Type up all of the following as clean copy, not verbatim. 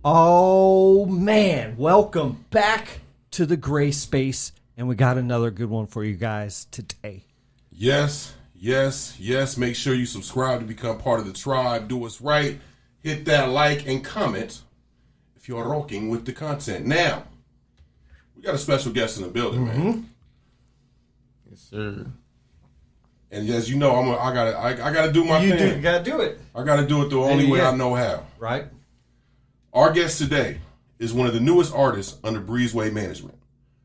Oh, man. Welcome back to the gray space. And we got another good one for you guys today. Yes. Make sure you subscribe to become part of the tribe. Do us right. Hit that like and comment if you're rocking with the content. Now, we got a special guest in the building, man. Yes, sir. And as you know, I gotta do my thing. You gotta do it. I gotta do it the only way I know how. Right. Our guest today is one of the newest artists under Breezeway management.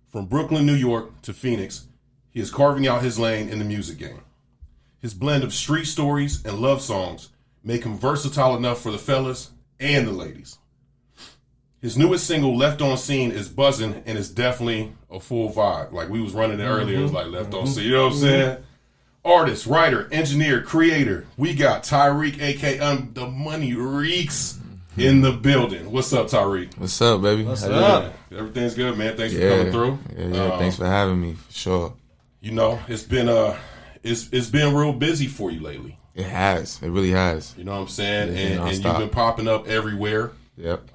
From Brooklyn, New York to Phoenix, he is carving out his lane in the music game. His blend of street stories and love songs make him versatile enough for the fellas and the ladies. His newest single, Left on Scene, is buzzing and is definitely a full vibe. Like we was running it earlier, it was like Left on Scene, you know what I'm saying? Artist, writer, engineer, creator. We got Tyrek, a.k.a. The Money Reeks, in the building. What's up, Tyrek? What's up, baby? What's up? Everything's good, man. Thanks for coming through. Yeah. Thanks for having me, for sure. You know, it's been it's been real busy for you lately. It has. It really has. You know what I'm saying? Yeah, and you've been popping up everywhere. Yep.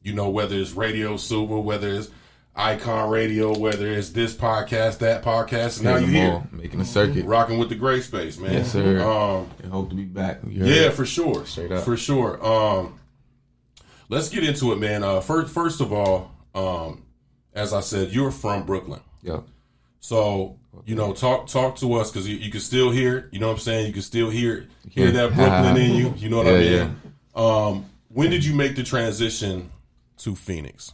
You know, whether it's Radio Super, whether it's Icon Radio, whether it's this podcast, that podcast, and now you're here. Making a circuit. Rocking with the gray space, man. Yes, sir. I hope to be back. Yeah, for sure. Straight up. For sure. Let's get into it, man. First of all, as I said, you're from Brooklyn. Yep. So, you know, talk to us, because you can still hear it. You know what I'm saying? You can still hear that Brooklyn in you. You know what I mean? Yeah. When did you make the transition to Phoenix?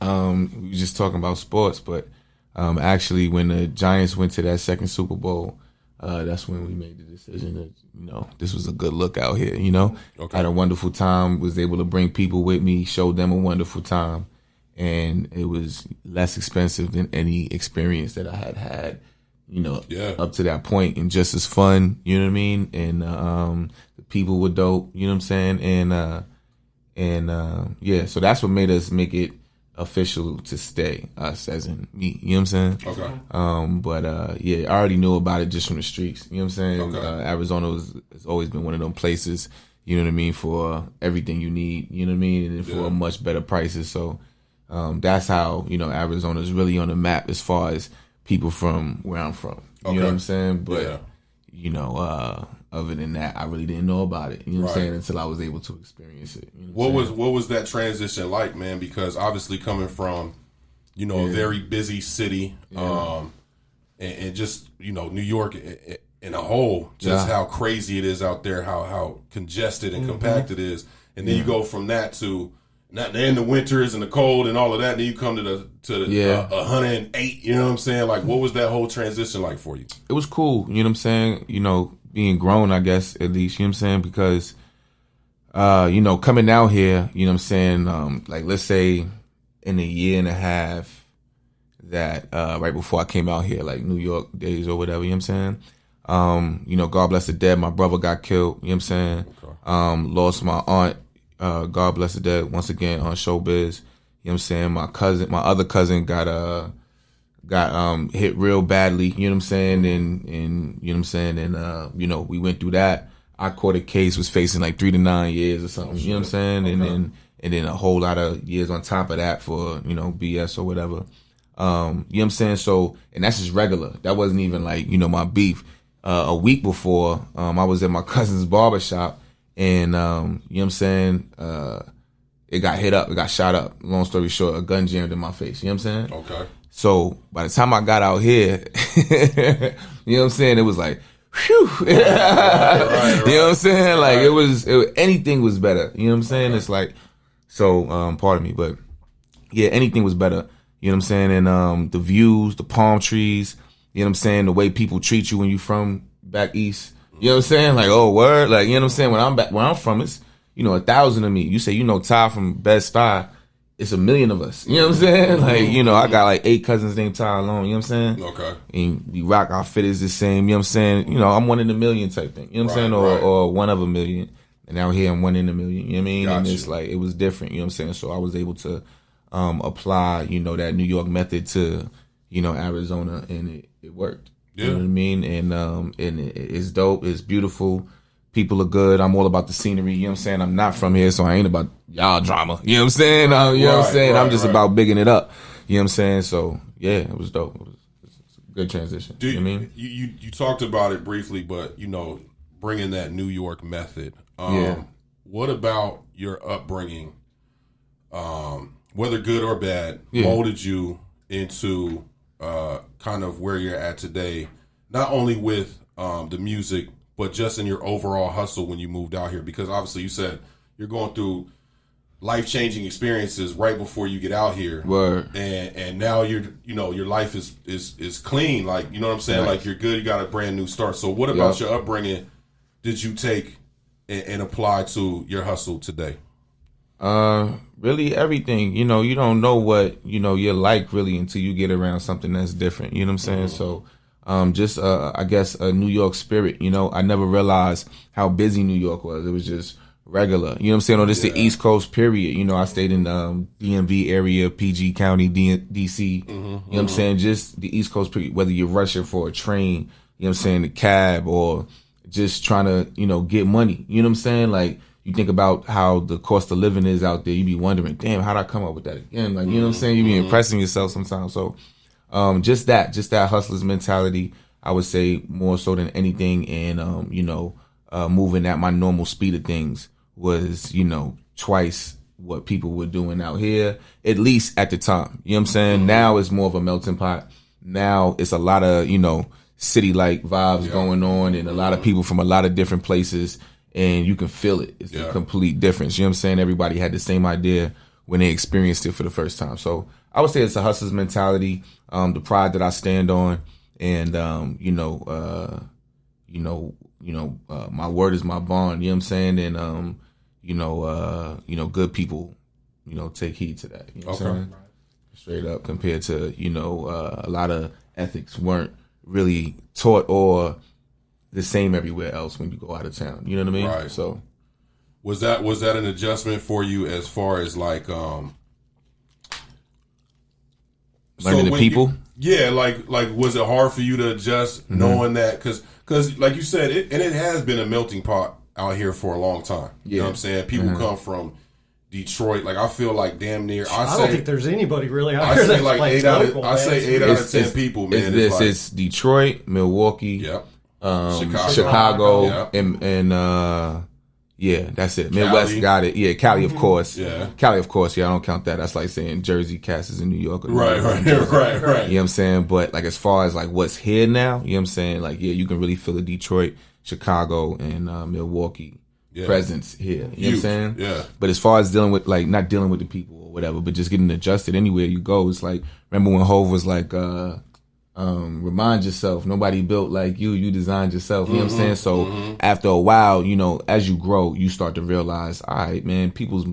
We were just talking about sports, but actually when the Giants went to that second Super Bowl, that's when we made the decision that, you know, this was a good look out here, you know. Okay. Had a wonderful time, was able to bring people with me, showed them a wonderful time, and it was less expensive than any experience that I had, you know, up to that point, and just as fun, you know what I mean? And the people were dope, you know what I'm saying? And so that's what made us make it official to stay, us as in me, you know what I'm saying? Okay. I already knew about it just from the streets, you know what I'm saying? Okay. Arizona has always been one of them places, you know what I mean, for everything you need, you know what I mean, and for much better prices. So that's how, you know, Arizona is really on the map as far as people from where I'm from, you know what I'm saying? But, you know, other than that, I really didn't know about it, you know what I'm saying, until I was able to experience it. You know what was that transition like, man? Because obviously coming from, you know, a very busy city, and just, you know, New York in a whole, just how crazy it is out there, how congested and compact it is, and then you go from that to not in the winters and the cold and all of that, and then you come to the 108. You know what I'm saying? Like, what was that whole transition like for you? It was cool. You know what I'm saying? You know, being grown, I guess, at least, you know what I'm saying? Because, you know, coming out here, you know what I'm saying? Like, let's say in a year and a half that, right before I came out here, like New York days or whatever, you know what I'm saying? You know, God bless the dead. My brother got killed, you know what I'm saying? Okay. Lost my aunt, God bless the dead, once again, on showbiz, you know what I'm saying? My other cousin got hit real badly, you know what I'm saying? And you know what I'm saying? And, you know, we went through that. I caught a case, was facing like 3 to 9 years or something, you know what I'm saying? Okay. And then a whole lot of years on top of that for, you know, BS or whatever. You know what I'm saying? So, and that's just regular. That wasn't even like, you know, my beef. A week before, I was at my cousin's barbershop, and, you know what I'm saying? It got hit up, it got shot up. Long story short, a gun jammed in my face, you know what I'm saying? Okay. So by the time I got out here, you know what I'm saying? It was like, whew. Right. You know what I'm saying? Like it was anything was better. You know what I'm saying? Okay. It's like, so, pardon me, but yeah, anything was better. You know what I'm saying? And, the views, the palm trees, you know what I'm saying? The way people treat you when you from back east. You know what I'm saying? Like, oh, word. Like, you know what I'm saying? When I'm back, where I'm from, it's, you know, 1,000 of me. You say, you know, Ty from Bed-Stuy, it's 1 million of us. You know what I'm saying? Like, you know, I got like 8 cousins named Ty alone. You know what I'm saying? Okay. And we rock our fit is the same. You know what I'm saying? You know, I'm 1 in a million type thing. You know what I'm saying? Or 1 of a million. And out here, I'm 1 in a million. You know what I mean? And it's like, it was different. You know what I'm saying? So I was able to apply, you know, that New York method to, you know, Arizona, and it worked. Yeah. You know what I mean? And it's dope. It's beautiful. People are good. I'm all about the scenery. You know what I'm saying? I'm not from here, so I ain't about y'all drama. You know what I'm saying? You know what I'm saying? I'm just about bigging it up. You know what I'm saying? So yeah, it was dope. It was a good transition. Dude, you know what I mean? You talked about it briefly, but bringing that New York method. What about your upbringing, whether good or bad, molded you into kind of where you're at today, not only with the music, but just in your overall hustle when you moved out here? Because obviously you said you're going through life-changing experiences right before you get out here. Word. And now your life is clean. Like, you know what I'm saying? Nice. Like, you're good. You got a brand new start. So what about your upbringing did you take and apply to your hustle today? Really everything. You don't know what, you're like really until you get around something that's different. You know what I'm saying? So, just, I guess a New York spirit, I never realized how busy New York was. It was just regular. You know what I'm saying? Or just the East Coast period. I stayed in, DMV area, PG County, DC. You know what I'm saying? Just the East Coast period, whether you're rushing for a train, you know what I'm saying, the cab, or just trying to, get money. You know what I'm saying? Like, you think about how the cost of living is out there, you be wondering, damn, how'd I come up with that again? Like, you know what I'm saying? You be impressing yourself sometimes. So, just that hustler's mentality, I would say more so than anything. And, moving at my normal speed of things was, twice what people were doing out here, at least at the time. You know what I'm saying? Now it's more of a melting pot. Now it's a lot of, city-like vibes going on, and a lot of people from a lot of different places, and you can feel it. It's a complete difference. You know what I'm saying? Everybody had the same idea when they experienced it for the first time. So I would say it's a hustler's mentality, the pride that I stand on, and my word is my bond. You know what I'm saying? And good people, take heed to that. You know what I'm saying? Straight up, compared to a lot of ethics weren't really taught or the same everywhere else when you go out of town. You know what I mean? Right. So was that an adjustment for you as far as like learning the people? Like was it hard for you to adjust knowing that? Because like you said, it has been a melting pot out here for a long time. You know what I'm saying? People come from Detroit. Like, I feel like damn near. I don't think there's anybody really out I here say that's like eight local, out. I say 8 out of 10 people, man. It's Detroit, Milwaukee, Chicago, and that's it. Midwest Cali. got it. Yeah, Cali, of course. Yeah. Cali, of course. Yeah, I don't count that. That's like saying Jersey cast is in New York. Right. You know what I'm saying? But like, as far as like what's here now, you know what I'm saying? Like, you can really feel the Detroit, Chicago, and Milwaukee presence here. You know what I'm saying? Yeah. But as far as dealing with, like, not dealing with the people or whatever, but just getting adjusted anywhere you go, it's like, remember when Hov was like, remind yourself, nobody built like you designed yourself. You know what I'm saying? So after a while, as you grow, you start to realize, all right, man, people's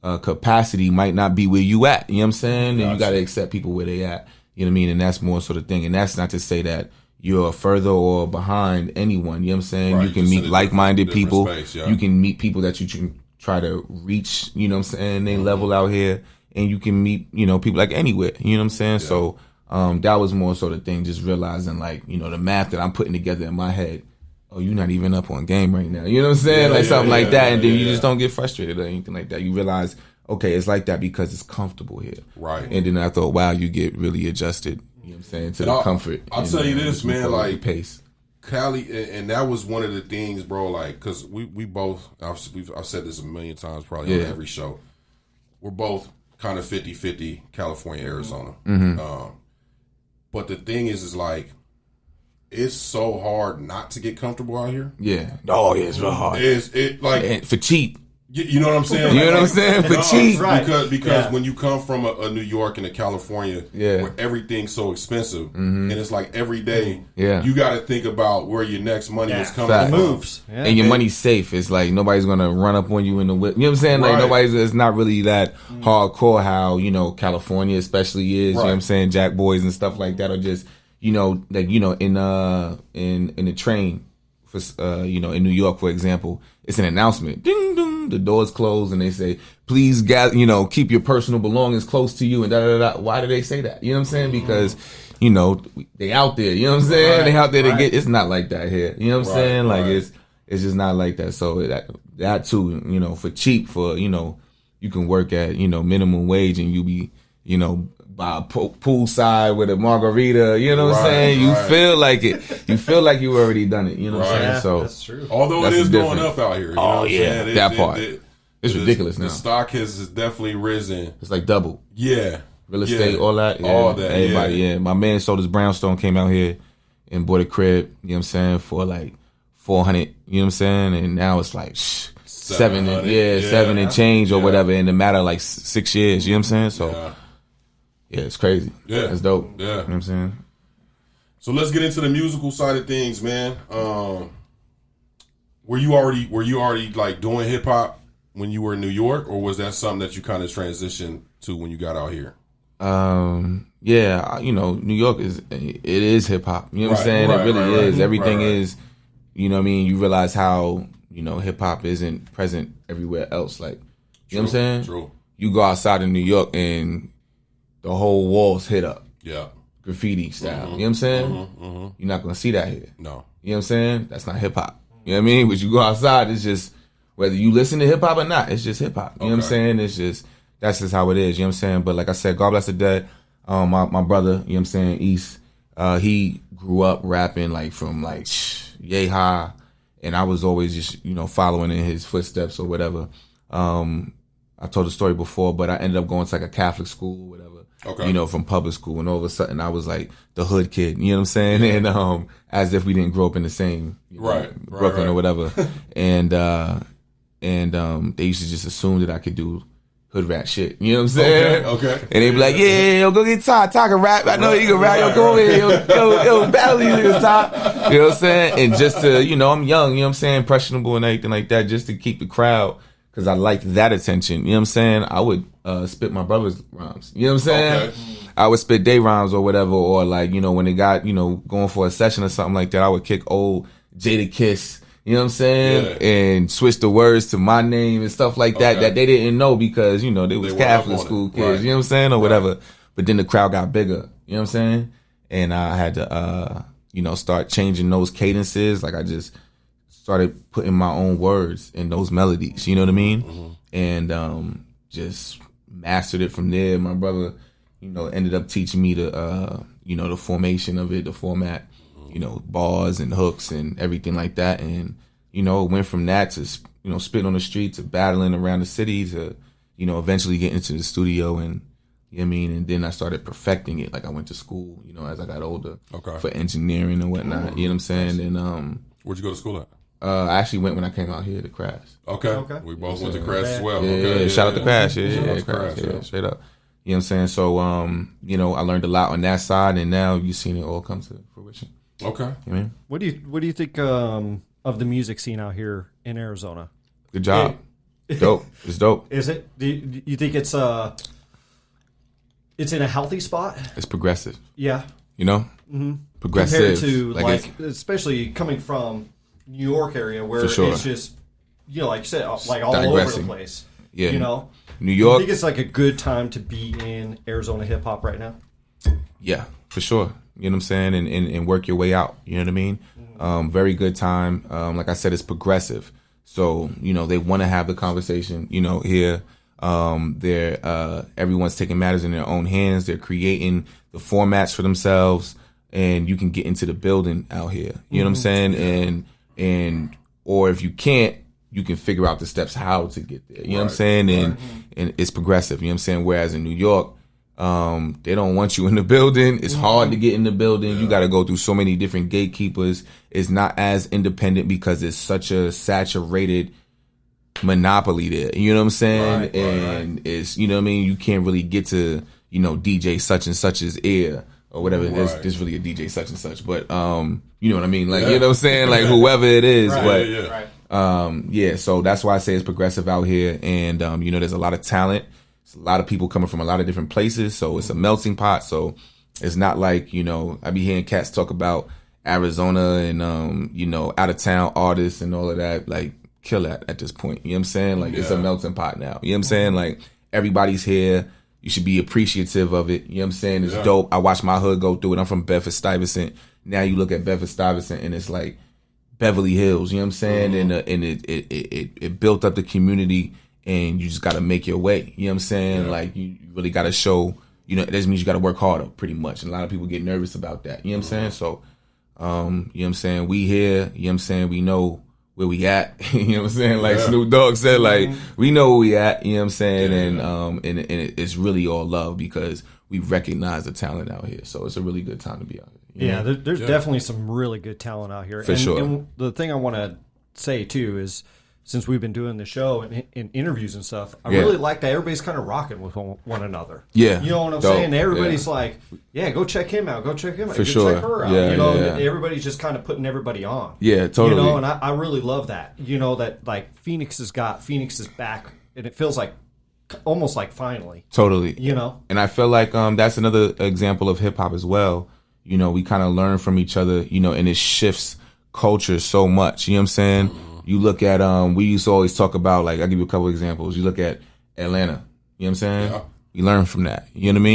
capacity might not be where you at. You know what I'm saying? And you got to accept people where they at. You know what I mean? And that's more sort of thing. And that's not to say that you're further or behind anyone. You know what I'm saying? Right, you can meet like-minded people. Space, You can meet people that you can try to reach, you know what I'm saying, they level out here. And you can meet, people like anywhere. You know what I'm saying? Yeah. So that was more sort of thing, just realizing, like, the math that I'm putting together in my head. Oh, you're not even up on game right now. You know what I'm saying? Something like that. And then you just don't get frustrated or anything like that. You realize, okay, it's like that because it's comfortable here. Right. And then after a while, you get really adjusted. You know what I'm saying? To the comfort. I'll tell you this, man, like, pace. Cali, and that was one of the things, bro, like, because we both, I've said this a million times probably on every show, we're both kind of 50-50 California, Arizona. But the thing is like, it's so hard not to get comfortable out here. Yeah. Oh, yeah, it's real hard. And for cheap. You know what I'm saying? You know what I'm saying? For cheap. Right. Because when you come from a New York and a California where everything's so expensive, and it's like every day you got to think about where your next money is coming from. Moves. Yeah. And your money's safe. It's like nobody's going to run up on you in the whip. You know what I'm saying? Like it's not really that hardcore how, California especially is. You know what I'm saying? Jack boys and stuff like that are just, in the train for, in New York, for example, it's an announcement. Ding, ding. The doors close and they say, please gather, keep your personal belongings close to you and da. Why do they say that? You know what I'm saying? Because, they out there, you know what I'm saying? Right, they out there to get, it's not like that here. You know what I'm saying? Like it's just not like that. So that too, for cheap, for, you can work at, you know, minimum wage and you be, you know, by a poolside with a margarita, you know what I'm saying? You feel like it. You feel like you already done it, you know what I'm saying? So that's true. Although it is going up out here. You know what I'm saying? that part. It's ridiculous now. The stock has definitely risen. It's like double. Yeah. Real estate, all that. Yeah. All that, everybody, My man sold his brownstone, came out here and bought a crib, you know what I'm saying, for like 400, you know what I'm saying? And now it's like 7 and change or whatever in the matter of like 6 years, you know what I'm saying? So yeah, it's crazy. Yeah. It's dope. Yeah. You know what I'm saying? So let's get into the musical side of things, man. Were you already like doing hip hop when you were in New York, or was that something that you kind of transitioned to when you got out here? Yeah, you know, New York is hip hop. You know what I'm saying? It really is. Everything is, you know what I mean? You realize how, you know, hip hop isn't present everywhere else. Like, you know what I'm saying? True. You go outside in New York and the whole wall's hit up. Yeah. Graffiti style. You know what I'm saying? You're not going to see that here. No. You know what I'm saying? That's not hip hop. You know what I mean? But you go outside, it's just, whether you listen to hip hop or not, it's just hip hop. You know what I'm saying? It's just, that's just how it is. You know what I'm saying? But like I said, God bless the dead. My brother, you know what I'm saying, East, he grew up rapping like from like yay high. And I was always just, you know, following in his footsteps or whatever. I told the story before, but I ended up going to like a Catholic school or whatever. Okay. You know, from public school, and all of a sudden I was like the hood kid, you know what I'm saying? Yeah. And as if we didn't grow up in the same Brooklyn or whatever. And they used to just assume that I could do hood rat shit. You know what I'm saying? Okay. And they be like, yo, go get Ty. Ty can rap. I know you can rap. Yo, come over here. Yo, battle these niggas, Ty. You know what I'm saying? And just to, you know, I'm young, you know what I'm saying? Impressionable and everything like that, just to keep the crowd, because I liked that attention. You know what I'm saying? I would spit my brother's rhymes. You know what I'm saying? Okay. I would spit day rhymes or whatever, or like, you know, when they got, you know, going for a session or something like that, I would kick old Jada Kiss, you know what I'm saying? Yeah. And switch the words to my name and stuff like that they didn't know because, you know, they was Catholic school kids, you know what I'm saying? Or whatever. But then the crowd got bigger, you know what I'm saying? And I had to, you know, start changing those cadences. Like I just started putting my own words in those melodies, you know what I mean? And just mastered it from there. My brother, you know, ended up teaching me the, you know, the formation of it, the format, you know, bars and hooks and everything like that. And, you know, it went from that to, you know, spitting on the street to battling around the city to, you know, eventually getting into the studio and, you know what I mean? And then I started perfecting it. Like I went to school, you know, as I got older for engineering and whatnot, you know what I'm saying? And, where'd you go to school at? I actually went when I came out here to Crash. Okay. We both went to Crash as well. Yeah, shout out to Crash. Yeah, Crash. Yeah, straight up. You know what I'm saying? So, you know, I learned a lot on that side, and now you've seen it all come to fruition. Okay. You know what I mean? What do you think of the music scene out here in Arizona? Good job. Dope. It's dope. Is it? Do you think it's in a healthy spot? It's progressive. Yeah. You know? Mm-hmm. Progressive. Compared to like especially coming from New York area where it's just, you know, like you said, like all over the place. Yeah. You know? New York. I think it's like a good time to be in Arizona hip hop right now. Yeah, for sure. You know what I'm saying? And work your way out. You know what I mean? Very good time. Like I said, it's progressive. So, you know, they want to have the conversation, you know, here. Everyone's taking matters in their own hands. They're creating the formats for themselves, and you can get into the building out here. You know what I'm saying? Yeah. And or if you can't, you can figure out the steps how to get there. You know what I'm saying? And it's progressive. You know what I'm saying? Whereas in New York, they don't want you in the building. It's hard to get in the building. You got to go through so many different gatekeepers. It's not as independent because it's such a saturated monopoly there. You know what I'm saying? And it's, you know what I mean? You can't really get to, you know, DJ such and such's ear or whatever. There's really a DJ such and such, but you know what I mean? Like, you know what I'm saying? Like whoever it is, so that's why I say it's progressive out here. And, you know, there's a lot of talent. There's a lot of people coming from a lot of different places. So it's a melting pot. So it's not like, you know, I be hearing cats talk about Arizona and, you know, out of town artists and all of that. Like, kill that at this point. You know what I'm saying? Like, it's a melting pot now. You know what I'm saying? Like, everybody's here. You should be appreciative of it. You know what I'm saying? It's dope. I watched my hood go through it. I'm from Bedford-Stuyvesant. Now you look at Bedford-Stuyvesant and it's like Beverly Hills. You know what I'm saying? And it built up the community and you just got to make your way. You know what I'm saying? Yeah. Like you really got to show. You know, that means you got to work harder, pretty much. And a lot of people get nervous about that. You know what I'm saying? So, you know what I'm saying? We here. You know what I'm saying? We know where we at. You know what I'm saying? Like Snoop Dogg said, like we know where we at. You know what I'm saying? And it's really all love because we recognize the talent out here. So it's a really good time to be out here. Yeah, there's definitely some really good talent out here. For sure. And the thing I want to say too is, since we've been doing the show and in interviews and stuff, I really like that everybody's kind of rocking with one another. Yeah. You know what I'm saying? Everybody's like, go check him out. Go check him out. For go sure. check her out. Yeah, you know, yeah. Everybody's just kind of putting everybody on. Yeah, totally. You know, and I really love that. You know, that like Phoenix is back, and it feels like almost like finally. Totally. You know? And I feel like that's another example of hip hop as well. You know, we kind of learn from each other, you know, and it shifts culture so much. You know what I'm saying? You look at, we used to always talk about, like, I'll give you a couple examples. You look at Atlanta. You know what I'm saying? Yeah. We learn from that. You know what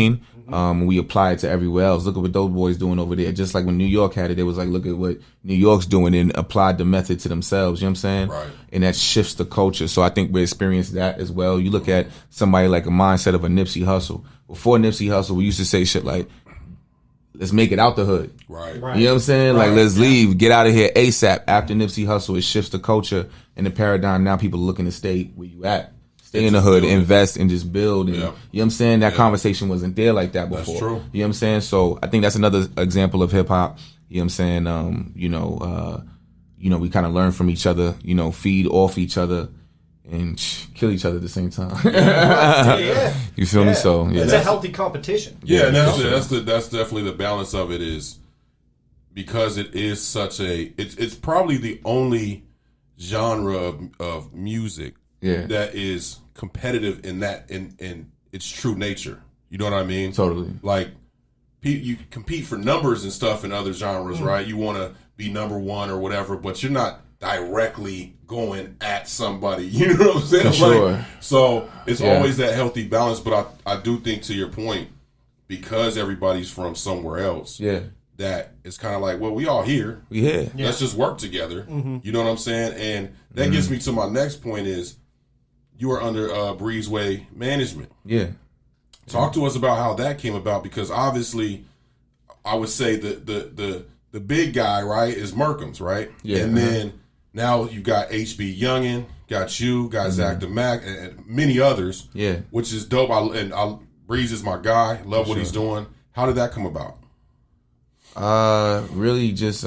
I mean? We apply it to everywhere else. Look at what those boys doing over there. Just like when New York had it, it was like, look at what New York's doing and applied the method to themselves. You know what I'm saying? Right. And that shifts the culture. So I think we experience that as well. You look at somebody like a mindset of a Nipsey Hussle. Before Nipsey Hussle, we used to say shit like, let's make it out the hood. Right. You know what I'm saying? Like, let's leave, get out of here ASAP. After Nipsey Hussle, it shifts the culture and the paradigm. Now people are looking to stay where you at. Stay in the hood, invest, and just build. And, you know what I'm saying? That conversation wasn't there like that before. That's true. You know what I'm saying? So I think that's another example of hip hop. You know what I'm saying? You know, we kind of learn from each other, you know, feed off each other and kill each other at the same time. You feel me? So it's a healthy competition. Yeah, and that's definitely the balance of it, is because it is such a it's probably the only genre of music that is competitive in that in its true nature. You know what I mean? Totally. Like you compete for numbers and stuff in other genres, right? You want to be number one or whatever, but you're not directly going at somebody. You know what I'm saying? For sure. Like, so it's always that healthy balance. But I do think, to your point, because everybody's from somewhere else, that it's kind of like, well, we all here. We here. Let's just work together. You know what I'm saying? And that gets me to my next point is, you are under Breezeway management. Yeah. Talk to us about how that came about, because obviously I would say the big guy, right, is Merkham's, right? Yeah. And then now you got HB Youngin, got you, got Zach the Mac, and many others. Yeah. Which is dope. Breeze is my guy. Love what he's doing. How did that come about? Really just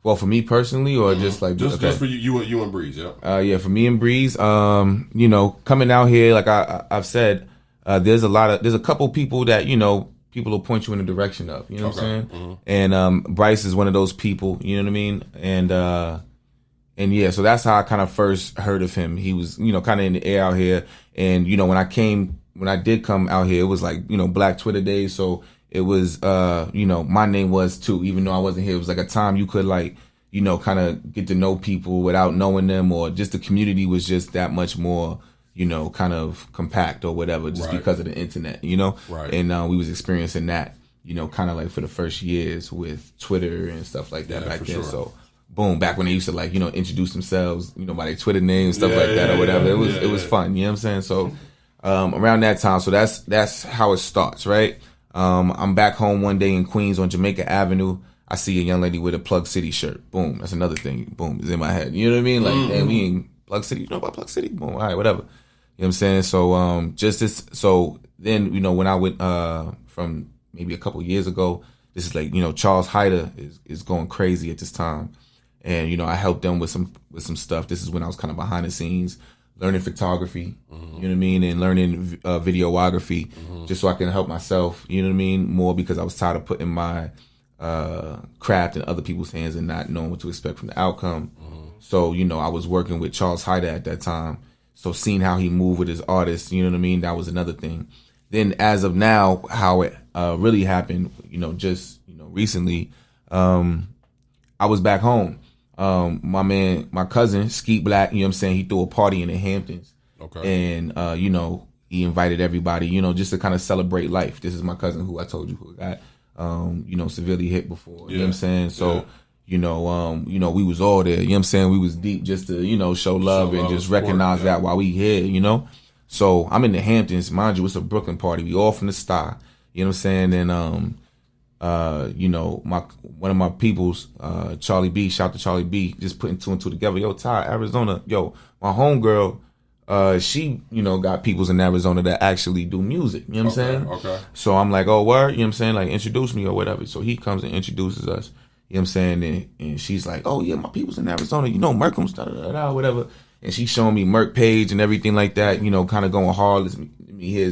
well, for me personally, or just like just for you and Breeze, yeah, for me and Breeze, you know, coming out here, like I've said, there's a couple people that, you know, people will point you in the direction of, you know what I'm saying? And Bryce is one of those people, you know what I mean? And yeah, so that's how I kind of first heard of him. He was, you know, kind of in the air out here, and you know, when I did come out here, it was like, you know, Black Twitter days, so it was, you know, my name was too, even though I wasn't here. It was like a time you could, like, you know, kind of get to know people without knowing them, or just the community was just that much more, you know, kind of compact or whatever, just because of the internet, you know? Right. And we was experiencing that, you know, kind of like for the first years with Twitter and stuff like that back then. Sure. So, boom, back when they used to, like, you know, introduce themselves, you know, by their Twitter name, stuff like that or whatever. It was fun, you know what I'm saying? So, around that time, so that's how it starts, right? I'm back home one day in Queens on Jamaica Avenue. I see a young lady with a Plug City shirt. Boom. That's another thing. Boom. It's in my head. You know what I mean? Like, damn, we in Plug City. You know about Plug City? Boom. All right, whatever. You know what I'm saying? So, so then, you know, when I went, from maybe a couple years ago, this is like, you know, Charles Hyder is going crazy at this time. And, you know, I helped them with some stuff. This is when I was kind of behind the scenes, learning photography, you know what I mean, and learning videography, just so I can help myself, you know what I mean, more, because I was tired of putting my craft in other people's hands and not knowing what to expect from the outcome. So, you know, I was working with Charles Hyder at that time, so seeing how he moved with his artists, you know what I mean, that was another thing. Then as of now, how it really happened, you know, just, you know, recently, I was back home. My cousin, Skeet Black, you know what I'm saying, he threw a party in the Hamptons. Okay. And, you know, he invited everybody, you know, just to kind of celebrate life. This is my cousin who I told you who got, you know, severely hit before. You know what I'm saying? So, we was all there. You know what I'm saying? We was deep just to, show love and just recognize that while we here, So I'm in the Hamptons. Mind you, it's a Brooklyn party. We all from the Star. You know what I'm saying? And, one of my peoples, Charlie B, shout to Charlie B, just putting two and two together. Yo, Ty, Arizona. Yo, my homegirl, she, got peoples in Arizona that actually do music. You know what I'm saying? Okay. So I'm like, oh, word? You know what I'm saying? Like, introduce me or whatever. So he comes and introduces us. You know what I'm saying? And she's like, oh, yeah, my people's in Arizona. Merkham's, whatever. And she's showing me Merk page and everything like that, kind of going hard. Let me hear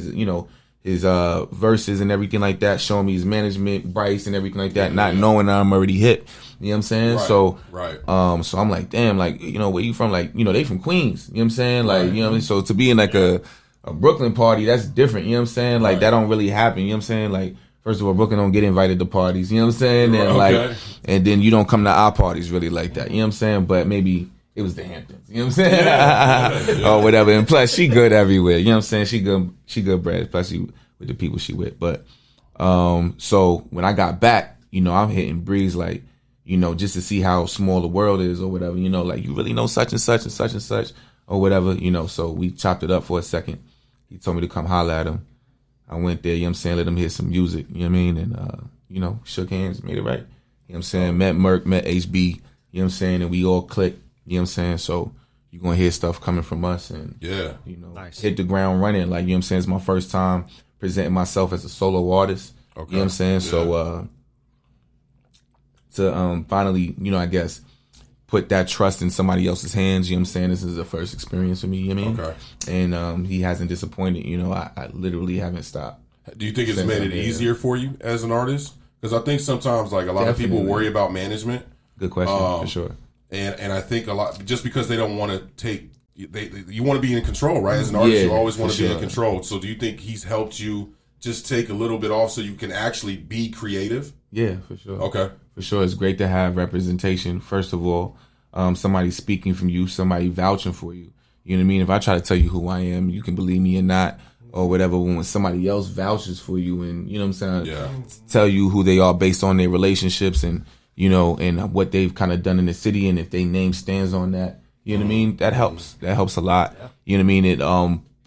his verses and everything like that, showing me his management, Bryce and everything like that, not knowing I'm already hit. You know what I'm saying? So I'm like, damn, like, where you from? Like, they from Queens. You know what I'm saying? Like, you know what I mean? So to be in like a Brooklyn party, that's different. You know what I'm saying? Like, that don't really happen. You know what I'm saying? Like, first of all, Brooklyn don't get invited to parties. You know what I'm saying? And and then you don't come to our parties really like that. You know what I'm saying? But maybe it was the Hamptons. You know what I'm saying? Or whatever. And plus, she good everywhere. You know what I'm saying? She good bread, especially with the people she with. But so when I got back, I'm hitting Breeze like, just to see how small the world is or whatever. Like, you really know such and such and such and such or whatever. So we chopped it up for a second. He told me to come holler at him. I went there, you know what I'm saying, let him hear some music, you know what I mean? And, shook hands, made it right. You know what I'm saying? Met Merk, met HB, you know what I'm saying? And we all clicked, you know what I'm saying? So you're going to hear stuff coming from us and, nice. Hit the ground running. Like, you know what I'm saying? It's my first time presenting myself as a solo artist. Okay. You know what I'm saying? Yeah. So to finally, I guess, put that trust in somebody else's hands, you know what I'm saying? This is the first experience for me, you know what I mean? Okay. And he hasn't disappointed, I literally haven't stopped. Do you think it's made it easier for you as an artist? Because I think sometimes, like, a lot of people worry about management. Good question, for sure. And I think a lot, just because they don't want to take, you want to be in control, right? As an artist, you always want to be in control. So do you think he's helped you just take a little bit off so you can actually be creative? Yeah, for sure. Okay. For sure. It's great to have representation, first of all. Somebody speaking from you, somebody vouching for you. You know what I mean? If I try to tell you who I am, you can believe me or not, or whatever. When somebody else vouches for you and, you know what I'm saying, tell you who they are based on their relationships and, and what they've kind of done in the city, and if their name stands on that, you know what I mean? That helps. That helps a lot. Yeah. You know what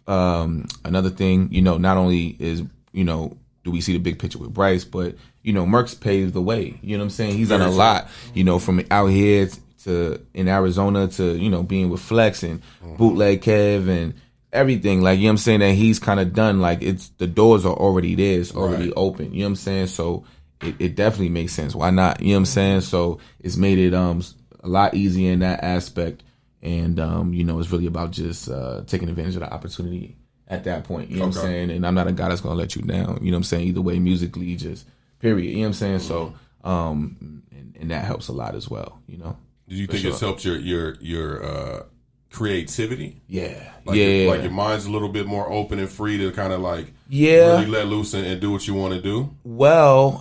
I mean? Another thing, not only is, do we see the big picture with Bryce, but, Merk's paved the way. You know what I'm saying? He's done a lot, from out here to in Arizona to, being with Flex and Bootleg Kev and everything. Like, you know what I'm saying? That he's kind of done, like, the doors are already there. It's already open. You know what I'm saying? So it definitely makes sense. Why not? You know what I'm saying? So it's made it a lot easier in that aspect. And, it's really about just taking advantage of the opportunity at that point. You know what I'm saying? And I'm not a guy that's going to let you down. You know what I'm saying? Either way, musically, just period. You know what I'm saying? So, and that helps a lot as well, Do you think it's helped your creativity? Yeah. Like your mind's a little bit more open and free to kind of like really let loose and do what you want to do? Well,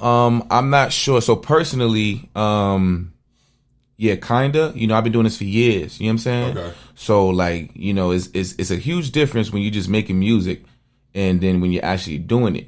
I'm not sure. So personally, yeah, kinda. I've been doing this for years. You know what I'm saying? Okay. So like, it's a huge difference when you're just making music and then when you're actually doing it,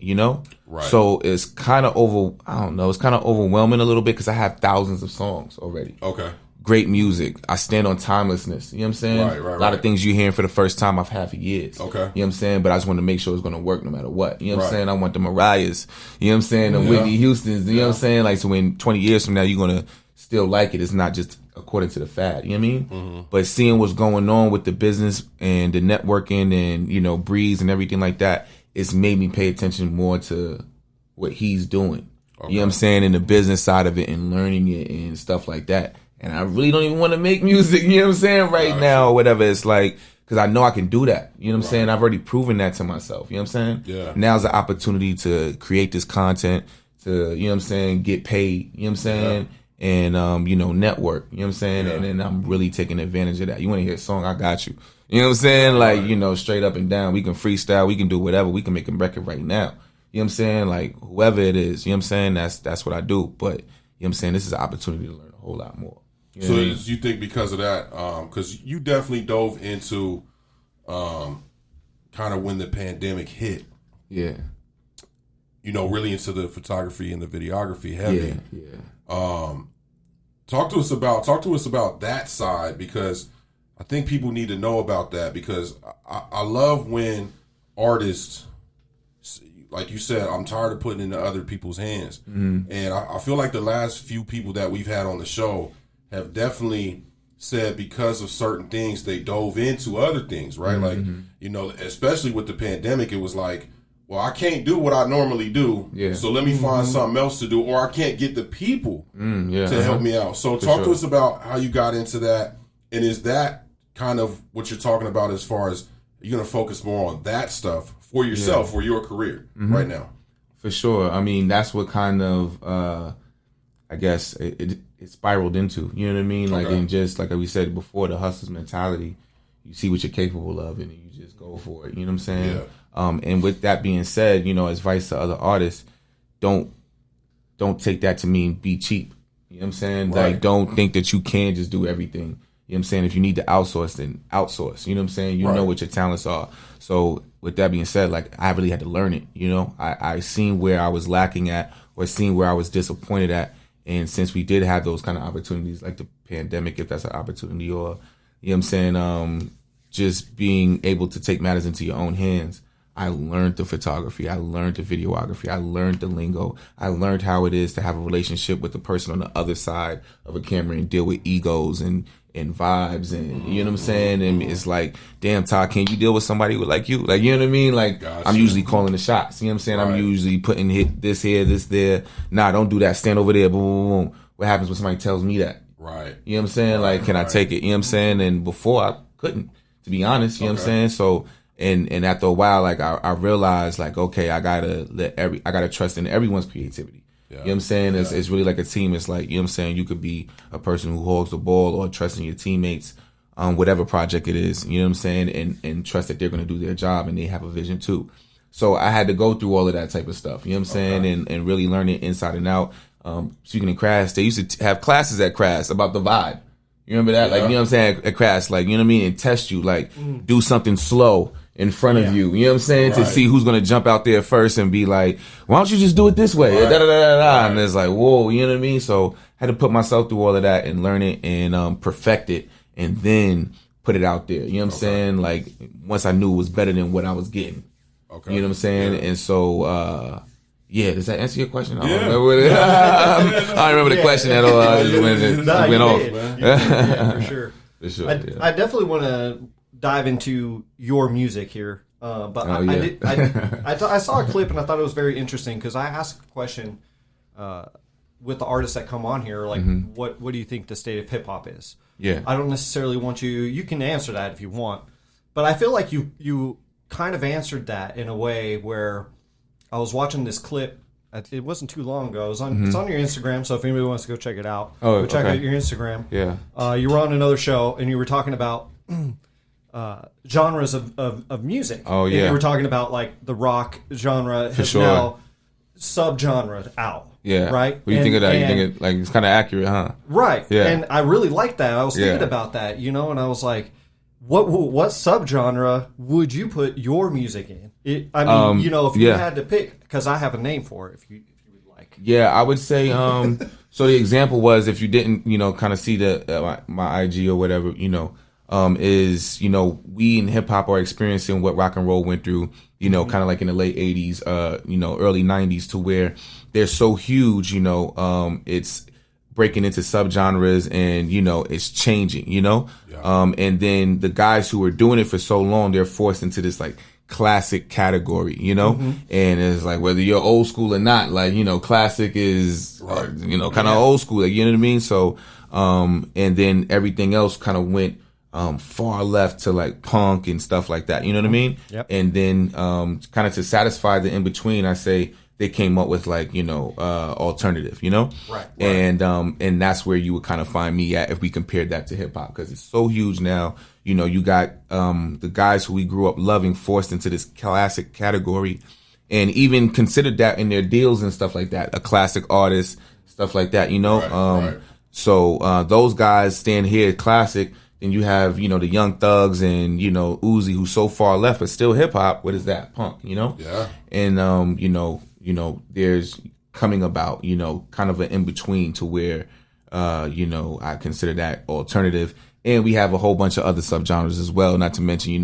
Right. So it's kind of it's kind of overwhelming a little bit because I have thousands of songs already. Okay. Great music. I stand on timelessness. You know what I'm saying? Right. A lot of things you're hearing for the first time I've had for years. Okay. You know what I'm saying? But I just want to make sure it's going to work no matter what. You know what I'm saying? I want the Mariahs. You know what I'm saying? The Whitney Houstons. You know what I'm saying? Like, so when 20 years from now you're going to still like it. It's not just according to the fad. You know what I mean? Mm-hmm. But seeing what's going on with the business and the networking and, Breeze and everything like that, it's made me pay attention more to what he's doing. Okay. You know what I'm saying? In the business side of it and learning it and stuff like that. And I really don't even want to make music, you know what I'm saying, right now or whatever. It's like, because I know I can do that. You know what I'm saying? I've already proven that to myself. You know what I'm saying? Yeah. Now's the opportunity to create this content, to, you know what I'm saying, get paid, you know what I'm saying? Yeah. And, network, you know what I'm saying? Yeah. And then I'm really taking advantage of that. You want to hear a song? I got you. You know what I'm saying? Like, straight up and down. We can freestyle. We can do whatever. We can make a record right now. You know what I'm saying? Like, whoever it is, you know what I'm saying? That's what I do. But, you know what I'm saying? This is an opportunity to learn a whole lot more. You know so you think because of that, because you definitely dove into kind of when the pandemic hit. Yeah. Really into the photography and the videography heavy. Yeah. Talk to us about that side, because I think people need to know about that, because I love when artists, like you said, I'm tired of putting it into other people's hands. And I feel like the last few people that we've had on the show have definitely said because of certain things, they dove into other things, right? Like, you know, especially with the pandemic, it was like, well, I can't do what I normally do, so let me find something else to do, or I can't get the people to help me out. So talk to us about how you got into that, and is that kind of what you're talking about as far as you're going to focus more on that stuff for yourself, for your career right now? For sure. I mean, that's what kind of, I guess, it spiraled into. You know what I mean? Like, and just like we said before, the hustler's mentality, you see what you're capable of, and you just go for it. You know what I'm saying? Yeah. And with that being said, you know, as advice to other artists, don't take that to mean be cheap. You know what I'm saying? Right. Like, don't think that you can just do everything. You know what I'm saying? If you need to outsource, then outsource. You know what I'm saying? You know what your talents are. So with that being said, like, I really had to learn it. You know, I seen where I was lacking at, or seen where I was disappointed at. And since we did have those kind of opportunities, like the pandemic, if that's an opportunity, or, you know what I'm saying, just being able to take matters into your own hands, I learned the photography. I learned the videography. I learned the lingo. I learned how it is to have a relationship with the person on the other side of a camera and deal with egos and vibes, and you know what I'm saying? And it's like, damn, Todd, can you deal with somebody with like you? Like, you know what I mean? Like, I'm usually calling the shots. You know what I'm saying? I'm usually putting hit this here, this there. Nah, don't do that. Stand over there. Boom, boom, boom. What happens when somebody tells me that? Right. You know what I'm saying? Like, can I take it? You know what I'm saying? And before I couldn't, to be honest. You know what I'm saying? So, and after a while, like, I realized, like, okay, I gotta trust in everyone's creativity. You know what I'm saying? It's really like a team. It's like, you know what I'm saying? You could be a person who holds the ball, or trusting your teammates on whatever project it is, you know what I'm saying? And trust that they're going to do their job and they have a vision too. So I had to go through all of that type of stuff, you know what I'm saying? And really learn it inside and out. Speaking of Crash, they used to have classes at Crash about the vibe. You remember that? Like, you know what I'm saying? At Crash, like, you know what I mean? And test you, like, do something slow in front of you. You know what I'm saying? To see who's going to jump out there first and be like, why don't you just do it this way? And it's like, whoa, you know what I mean? So I had to put myself through all of that and learn it and perfect it, and then put it out there. You know what I'm saying? Like, once I knew it was better than what I was getting. You know what I'm saying? And so, does that answer your question? I don't remember I don't remember the question at all. I just went off. Yeah, for sure. For sure. I definitely want to dive into your music here, but I saw a clip and I thought it was very interesting, because I asked a question with the artists that come on here, like, what do you think the state of hip hop is? I don't necessarily want you can answer that if you want, but I feel like you kind of answered that in a way where I was watching this clip. It wasn't too long ago. It's on your Instagram, so if anybody wants to go check it out, go check out your Instagram. You were on another show and you were talking about genres of music. And you were talking about, like, the rock genre has now subgenre out. Right? What do you think of that? You think it, like, it's kind of accurate, huh? Right. And I really liked that. I was thinking about that, you know, and I was like, what subgenre would you put your music in? I mean, you know, if you had to pick, because I have a name for it, if you would like. Yeah, I would say, so the example was, if you didn't, you know, kind of see my IG or whatever, you know, is, you know, we in hip hop are experiencing what rock and roll went through, you know, kind of like in the late 80s, you know, early 90s, to where they're so huge, you know, it's breaking into subgenres, and, you know, it's changing, you know, and then the guys who were doing it for so long, they're forced into this, like, classic category, you know, and it's like, whether you're old school or not, like, you know, classic is, you know, kind of old school, like, you know what I mean? So, and then everything else kind of went far left to, like, punk and stuff like that, you know what I mean? And then kind of to satisfy the in between, I say they came up with, like, you know, alternative, you know? And that's where you would kind of find me at if we compared that to hip hop, because it's so huge now. You know, you got the guys who we grew up loving forced into this classic category, and even considered that in their deals and stuff like that, a classic artist, stuff like that, you know? So those guys stand here classic. Then you have, you know, the Young Thugs and, you know, Uzi, who's so far left, but still hip hop. What is that? Punk, you know? And, you know, there's coming about, you know, kind of an in between, to where I consider that alternative. And we have a whole bunch of other subgenres as well, not to mention,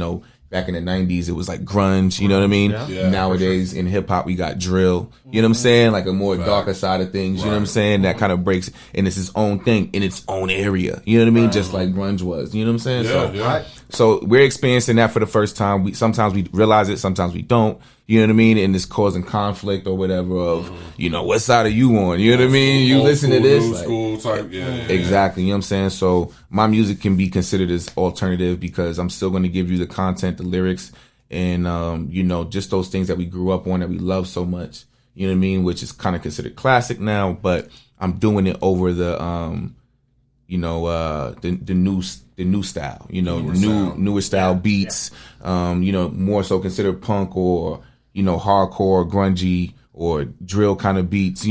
back in the 90s, it was like grunge, you know what I mean? Yeah, nowadays, in hip-hop, we got drill, you know what I'm saying? Like a more darker side of things, you know what I'm saying? That kind of breaks, and it's its own thing in its own area, you know what I mean? Just like grunge was, you know what I'm saying? So we're experiencing that for the first time. Sometimes we realize it, sometimes we don't, you know what I mean? And it's causing conflict or whatever of, what side are you on? You know what I mean? You listen to this. New school type, Exactly, you know what I'm saying? So my music can be considered as alternative because I'm still going to give you the content, the lyrics, and, just those things that we grew up on that we love so much, you know what I mean? Which is kind of considered classic now, but I'm doing it over the, the new style, newer style beats, more so considered punk or, hardcore, grungy or drill kind of beats,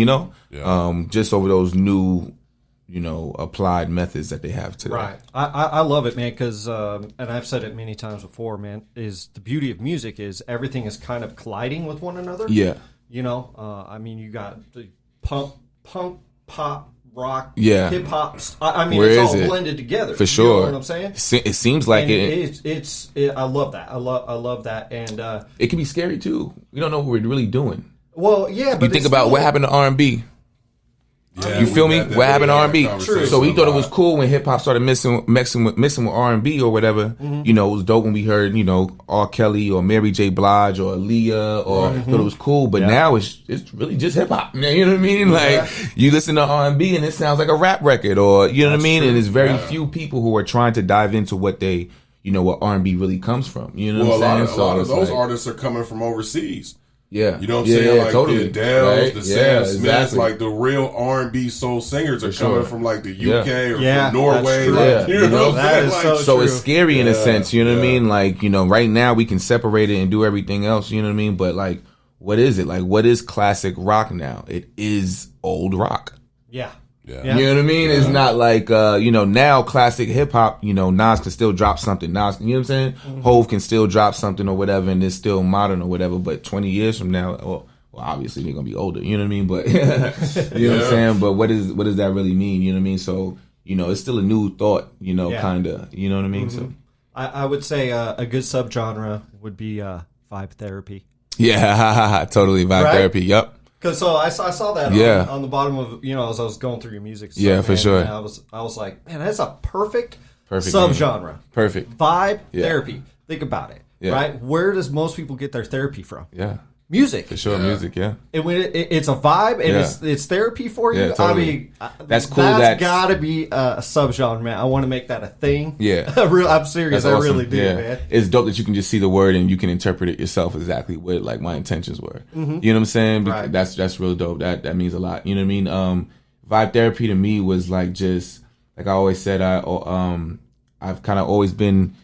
just over those new, applied methods that they have today. Right. I love it, man, because, and I've said it many times before, man, is the beauty of music is everything is kind of colliding with one another. Yeah. You got the punk, pop, rock, yeah, hip hop. It's all blended together. For sure. You know what I'm saying? It seems like it's I love that. I love that, and it can be scary too. We don't know what we're really doing. Well, yeah, but you think about what happened to R&B. Yeah, you feel me? What happened to R&B? So we thought it was cool when hip hop started mixing with R&B or whatever. Mm-hmm. It was dope when we heard R. Kelly or Mary J. Blige or Aaliyah or thought it was cool. But now it's really just hip hop. You know what I mean? Like you listen to R&B and it sounds like a rap record, or you know what I mean? True. And there's very few people who are trying to dive into what they what R&B really comes from. You know what I'm saying? A lot of those artists are coming from overseas. Yeah, you know what I'm saying? Like totally. the Adeles, the Sam Smiths, exactly. like the real R&B soul singers are coming from like the UK or from Norway. Like, you know what that I'm saying? is so it's scary in a sense. You know what I mean? Like right now we can separate it and do everything else. You know what I mean? But like, what is it? Like, what is classic rock now? It is old rock. Yeah. Yeah. You know what I mean? It's not like, now classic hip hop, Nas can still drop something. You know what I'm saying? Mm-hmm. Hove can still drop something or whatever and it's still modern or whatever. But 20 years from now, well, obviously they're going to be older. You know what I mean? But, you know what I'm saying? But what does that really mean? You know what I mean? So, it's still a new thought, kind of. You know what I mean? Mm-hmm. So I would say a good subgenre would be vibe therapy. Yeah, totally. Vibe therapy. Yep. Because I saw that on the bottom of as I was going through your music. Stuff, for sure. And I was like, man, that's a perfect subgenre. Name. Perfect Vibe therapy. Think about it, right? Where does most people get their therapy from? Yeah, music. For sure, music. Yeah, and when it's a vibe and it's therapy for you. Yeah, totally. That's cool. That's got to be a subgenre, man. I want to make that a thing. Yeah, I'm serious. That's awesome. I really do, man. It's dope that you can just see the word and you can interpret it yourself exactly what like my intentions were. Mm-hmm. You know what I'm saying? Right. That's real dope. That means a lot. You know what I mean? Vibe therapy to me was like just like I always said. I've kind of always been,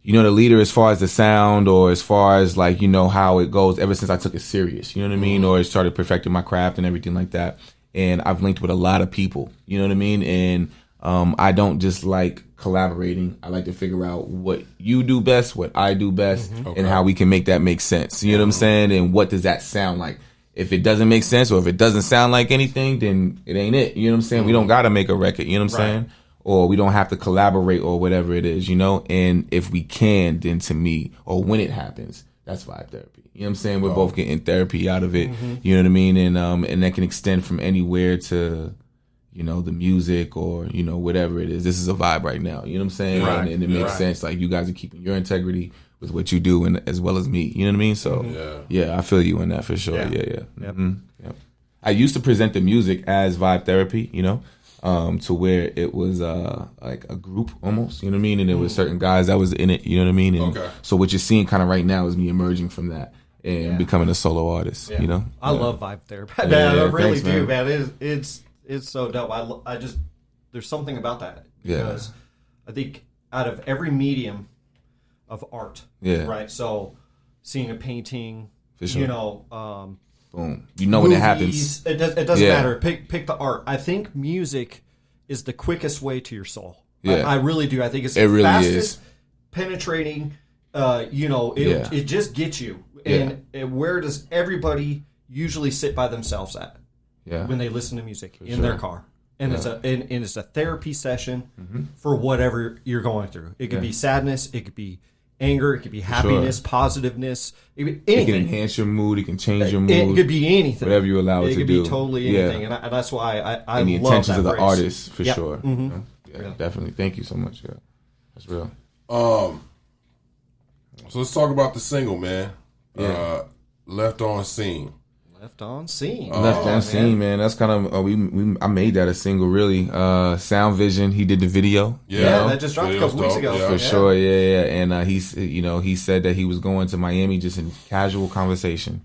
the leader as far as the sound or as far as like, how it goes ever since I took it serious, you know what I mean? Or started perfecting my craft and everything like that. And I've linked with a lot of people, you know what I mean? And I don't just like collaborating. I like to figure out what you do best, what I do best, and how we can make that make sense. You know what I'm saying? And what does that sound like? If it doesn't make sense or if it doesn't sound like anything, then it ain't it. You know what I'm saying? We don't got to make a record, you know what I'm saying? Or we don't have to collaborate or whatever it is, And if we can, then to me, or when it happens, that's vibe therapy. You know what I'm saying? We're both getting therapy out of it. You know what I mean? And that can extend from anywhere to, the music or, whatever it is. This is a vibe right now. You know what I'm saying? Right. And it makes sense. Like you guys are keeping your integrity with what you do and as well as me. You know what I mean? So I feel you in that for sure. Yeah. Yep. Yep. I used to present the music as vibe therapy, to where it was like a group almost, you know what I mean? And there was certain guys that was in it, you know what I mean? And so what you're seeing kind of right now is me emerging from that and becoming a solo artist, I love vibe therapy. Man, I really do, man. It's so dope. I just there's something about that because I think out of every medium of art, right? So seeing a painting, for sure. Boom. Movies, when it happens. It doesn't matter. Pick the art. I think music is the quickest way to your soul. Yeah. I really do. I think it's the really fastest penetrating. It just gets you. And where does everybody usually sit by themselves at? Yeah. When they listen to music in their car. and it's a therapy session for whatever you're going through. It could be sadness, it could be anger, it could be happiness, positiveness. It could be anything. It can enhance your mood. It can change your mood. It could be anything. Whatever you allow it to do. It could be totally anything, and that's why I and the love intentions that of the phrase. artist for sure. Mm-hmm. Yeah, definitely. Thank you so much. Yeah, that's real. So let's talk about the single, man. Left on Scene. Left on Scene. Left on Scene, man. That's kind of I made that a single, really. Sound Vision, he did the video. Yeah, that just dropped a couple weeks ago. For sure, yeah. And he said that he was going to Miami just in casual conversation.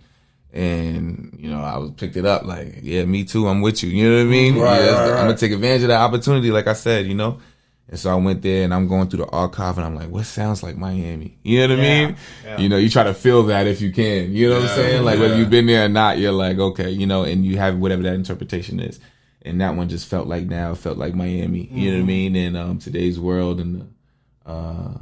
And, I picked it up like, yeah, me too, I'm with you. You know what I mean? Right. I'm going to take advantage of that opportunity, like I said, And so I went there and I'm going through the archive and I'm like, what sounds like Miami? You know what I mean? Yeah. You try to feel that if you can. You know what I'm saying? Like whether you've been there or not, you're like, okay, and you have whatever that interpretation is. And that one just felt like Miami. You know what I mean? And today's world and the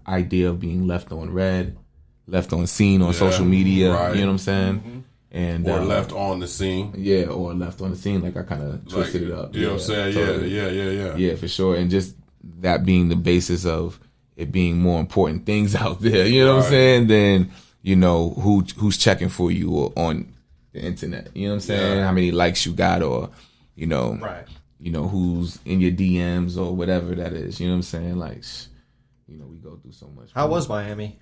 idea of being left on red, left on scene on social media. Right. You know what I'm saying? Mm-hmm. And or left on the scene. Yeah, or left on the scene. Like I kind of twisted it up. You know what I'm saying? Totally. Yeah. Yeah, for sure. And just that being the basis of it being more important things out there. You know what I'm saying? Than, who's checking for you on the internet. You know what I'm saying? How many likes you got or, who's in your DMs or whatever that is. You know what I'm saying? Like, we go through so much. How was Miami?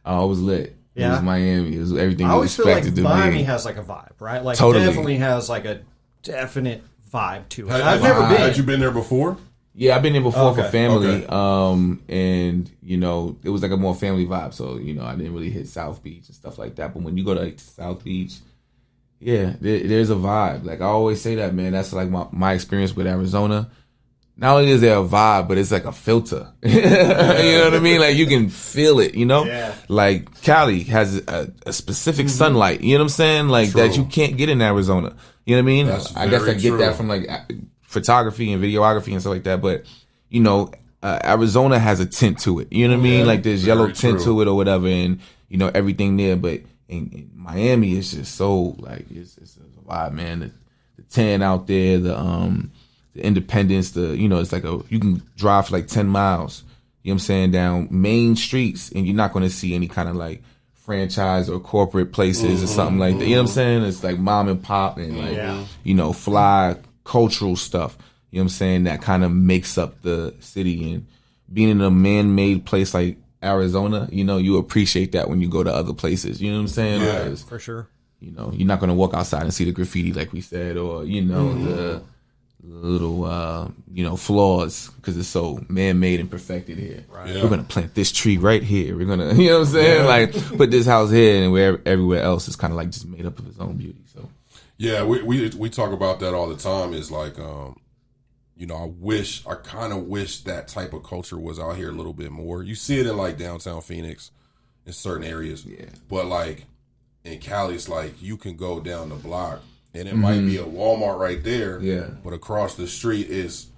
Oh, it was lit. Yeah. It was Miami. It was everything I we expected to be. Miami has like a vibe, right? Like definitely has like a definite vibe to it. I've never been. Had you been there before? Yeah, I've been there before for family. And it was like a more family vibe. So, I didn't really hit South Beach and stuff like that. But when you go to like South Beach, there's a vibe. Like I always say that, man. That's like my experience with Arizona. Not only is there a vibe, but it's like a filter. You know what I mean? Like you can feel it, Yeah. Like Cali has a specific sunlight, you know what I'm saying? Like that you can't get in Arizona. You know what I mean? I guess I get that from like photography and videography and stuff like that. But, Arizona has a tint to it. You know what I mean? Like there's yellow tint to it or whatever and, everything there. But in Miami, it's just so like, it's a vibe, man. The tan out there, the independence, it's like you can drive for like 10 miles, you know what I'm saying, down main streets and you're not going to see any kind of like franchise or corporate places or something like that. You know what I'm saying? It's like mom and pop and like, fly cultural stuff, you know what I'm saying, that kind of makes up the city. And being in a man-made place like Arizona, you appreciate that when you go to other places, you know what I'm saying? Yeah, for sure. You're not going to walk outside and see the graffiti like we said, or, the little flaws because it's so man-made and perfected here. Right. Yeah. We're gonna plant this tree right here. We're gonna, you know what I'm saying, like put this house here, and where everywhere else is kind of like just made up of its own beauty. So we talk about that all the time. Is like I kind of wish that type of culture was out here a little bit more. You see it in like downtown Phoenix in certain areas, but like in Cali, it's like you can go down the block. And it might be a Walmart right there, but across the street is,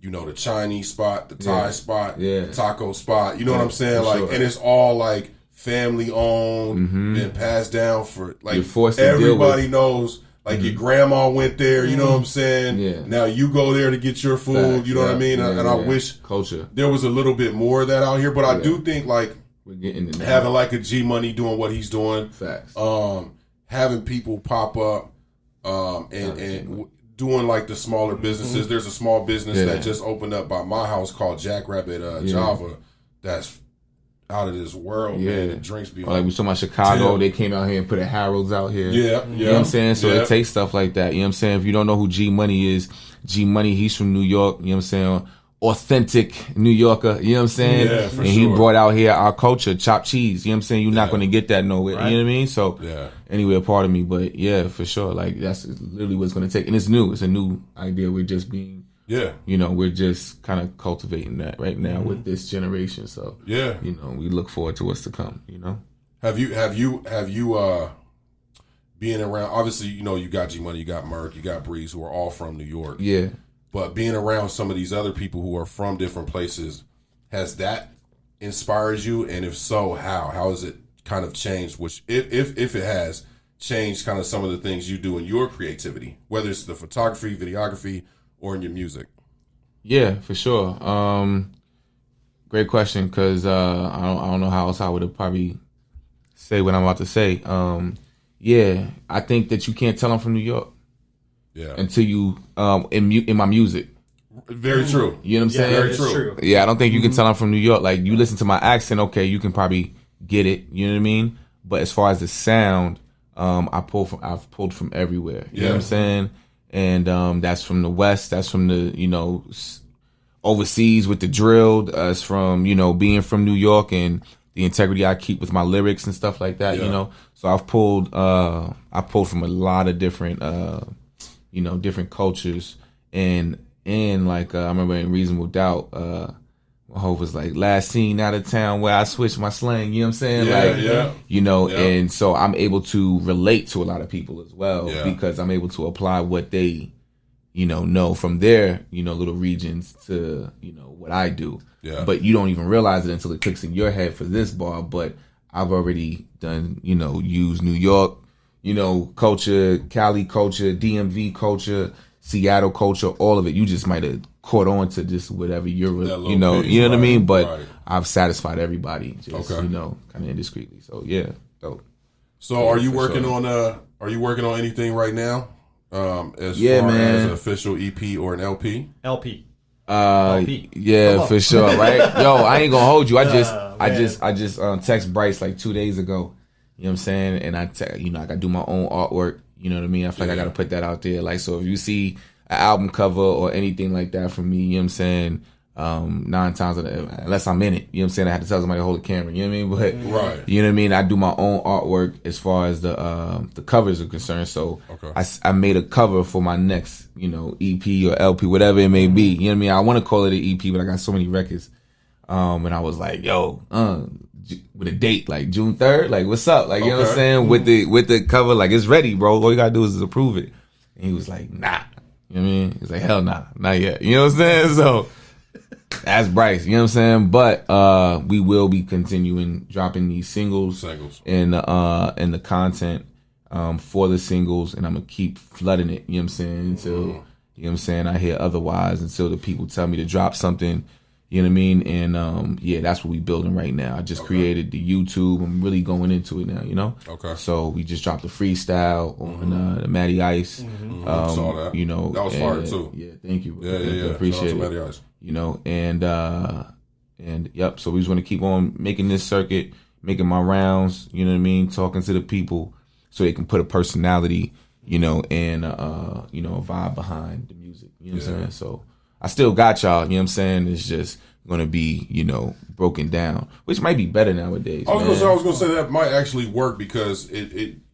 the Chinese spot, the Thai spot, the taco spot. You know what I'm saying? Like, and it's all like family owned, been passed down for like everybody knows. Like your grandma went there. You know what I'm saying? Yeah. Now you go there to get your food. You know what I mean? And I wish culture there was a little bit more of that out here. But I do think like we're getting it now. Having like a G Money doing what he's doing. Facts. Having people pop up. And doing like the smaller businesses. There's a small business that just opened up by my house called Jackrabbit Java. That's out of this world, man. The drinks be like we talking about Chicago. They came out here and put a Harold's out here. You know what I'm saying? So it takes stuff like that. You know what I'm saying? If you don't know who G Money is, G Money, he's from New York. You know what I'm saying? Authentic New Yorker, you know what I'm saying? Yeah, for and he brought out here our culture, chopped cheese, you know what I'm saying? You're not going to get that nowhere, you know what I mean? So, anyway, a part of me, but yeah, for sure, like that's literally what it's going to take. And it's new, it's a new idea. We're just being, we're just kind of cultivating that right now with this generation. So, we look forward to what's to come, Have you being around, obviously, you got G Money, you got Merk, you got Breeze, who are all from New York. Yeah. But being around some of these other people who are from different places, has that inspired you? And if so, how? How has it kind of changed? Which, if it has, changed kind of some of the things you do in your creativity, whether it's the photography, videography, or in your music? Yeah, for sure. Great question, because I don't know how else I would have probably say what I'm about to say. Yeah, I think that you can't tell I'm from New York. Yeah. Until you in my music. Very true. You know what I'm saying? Very true. Yeah, I don't think you can tell I'm from New York. Like, you listen to my accent, okay, you can probably get it. You know what I mean? But as far as the sound, I've pulled from everywhere. You know what I'm saying? And that's from the West. That's from the overseas with the drill. It's from being from New York and the integrity I keep with my lyrics and stuff like that. Yeah. So I've pulled from a lot of different different cultures and like I remember in Reasonable Doubt, my hope was like last scene out of town where I switched my slang. You know what I'm saying? And so I'm able to relate to a lot of people as well because I'm able to apply what they know from their little regions to what I do. Yeah. But you don't even realize it until it clicks in your head for this bar. But I've already done use New York culture, Cali culture, DMV culture, Seattle culture, all of it. You just might have caught on to just whatever you're, you know what I mean? But I've satisfied everybody, just kind of indiscreetly. So yeah, dope. So are you working on anything right now? As far as an official EP or an LP? LP. Yeah, for sure, right? Yo, I ain't gonna hold you. I just text Bryce like 2 days ago. You know what I'm saying? And I gotta do my own artwork. You know what I mean? I feel like I gotta put that out there. Like, so if you see an album cover or anything like that from me, you know what I'm saying? 9 times unless I'm in it, you know what I'm saying? I had to tell somebody to hold the camera, you know what I mean? But you know what I mean? I do my own artwork as far as the covers are concerned. So I made a cover for my next, EP or LP, whatever it may be. You know what I mean? I want to call it an EP, but I got so many records. And I was like, yo, with a date, like June 3rd, like what's up? Like, you know what I'm saying? With the cover, like it's ready, bro. All you gotta do is approve it. And he was like, nah. You know what I mean? He's like, hell nah, not yet. You know what I'm saying? So that's Bryce, you know what I'm saying? But we will be continuing dropping these singles. And the content for the singles, and I'm gonna keep flooding it, you know what I'm saying, until you know what I'm saying, I hear otherwise, until the people tell me to drop something. You know what I mean? And that's what we building right now. I just created the YouTube. I'm really going into it now, Okay. So we just dropped the freestyle on the Matty Ice. Saw that. That was fire too. Yeah, thank you. Yeah. Appreciate it. Matty Ice. And yep. So we just want to keep on making this circuit, making my rounds. You know what I mean? Talking to the people so they can put a personality, and a vibe behind the music. You know what I'm saying? So I still got y'all, you know what I'm saying? It's just going to be, broken down, which might be better nowadays. I was going to say that might actually work because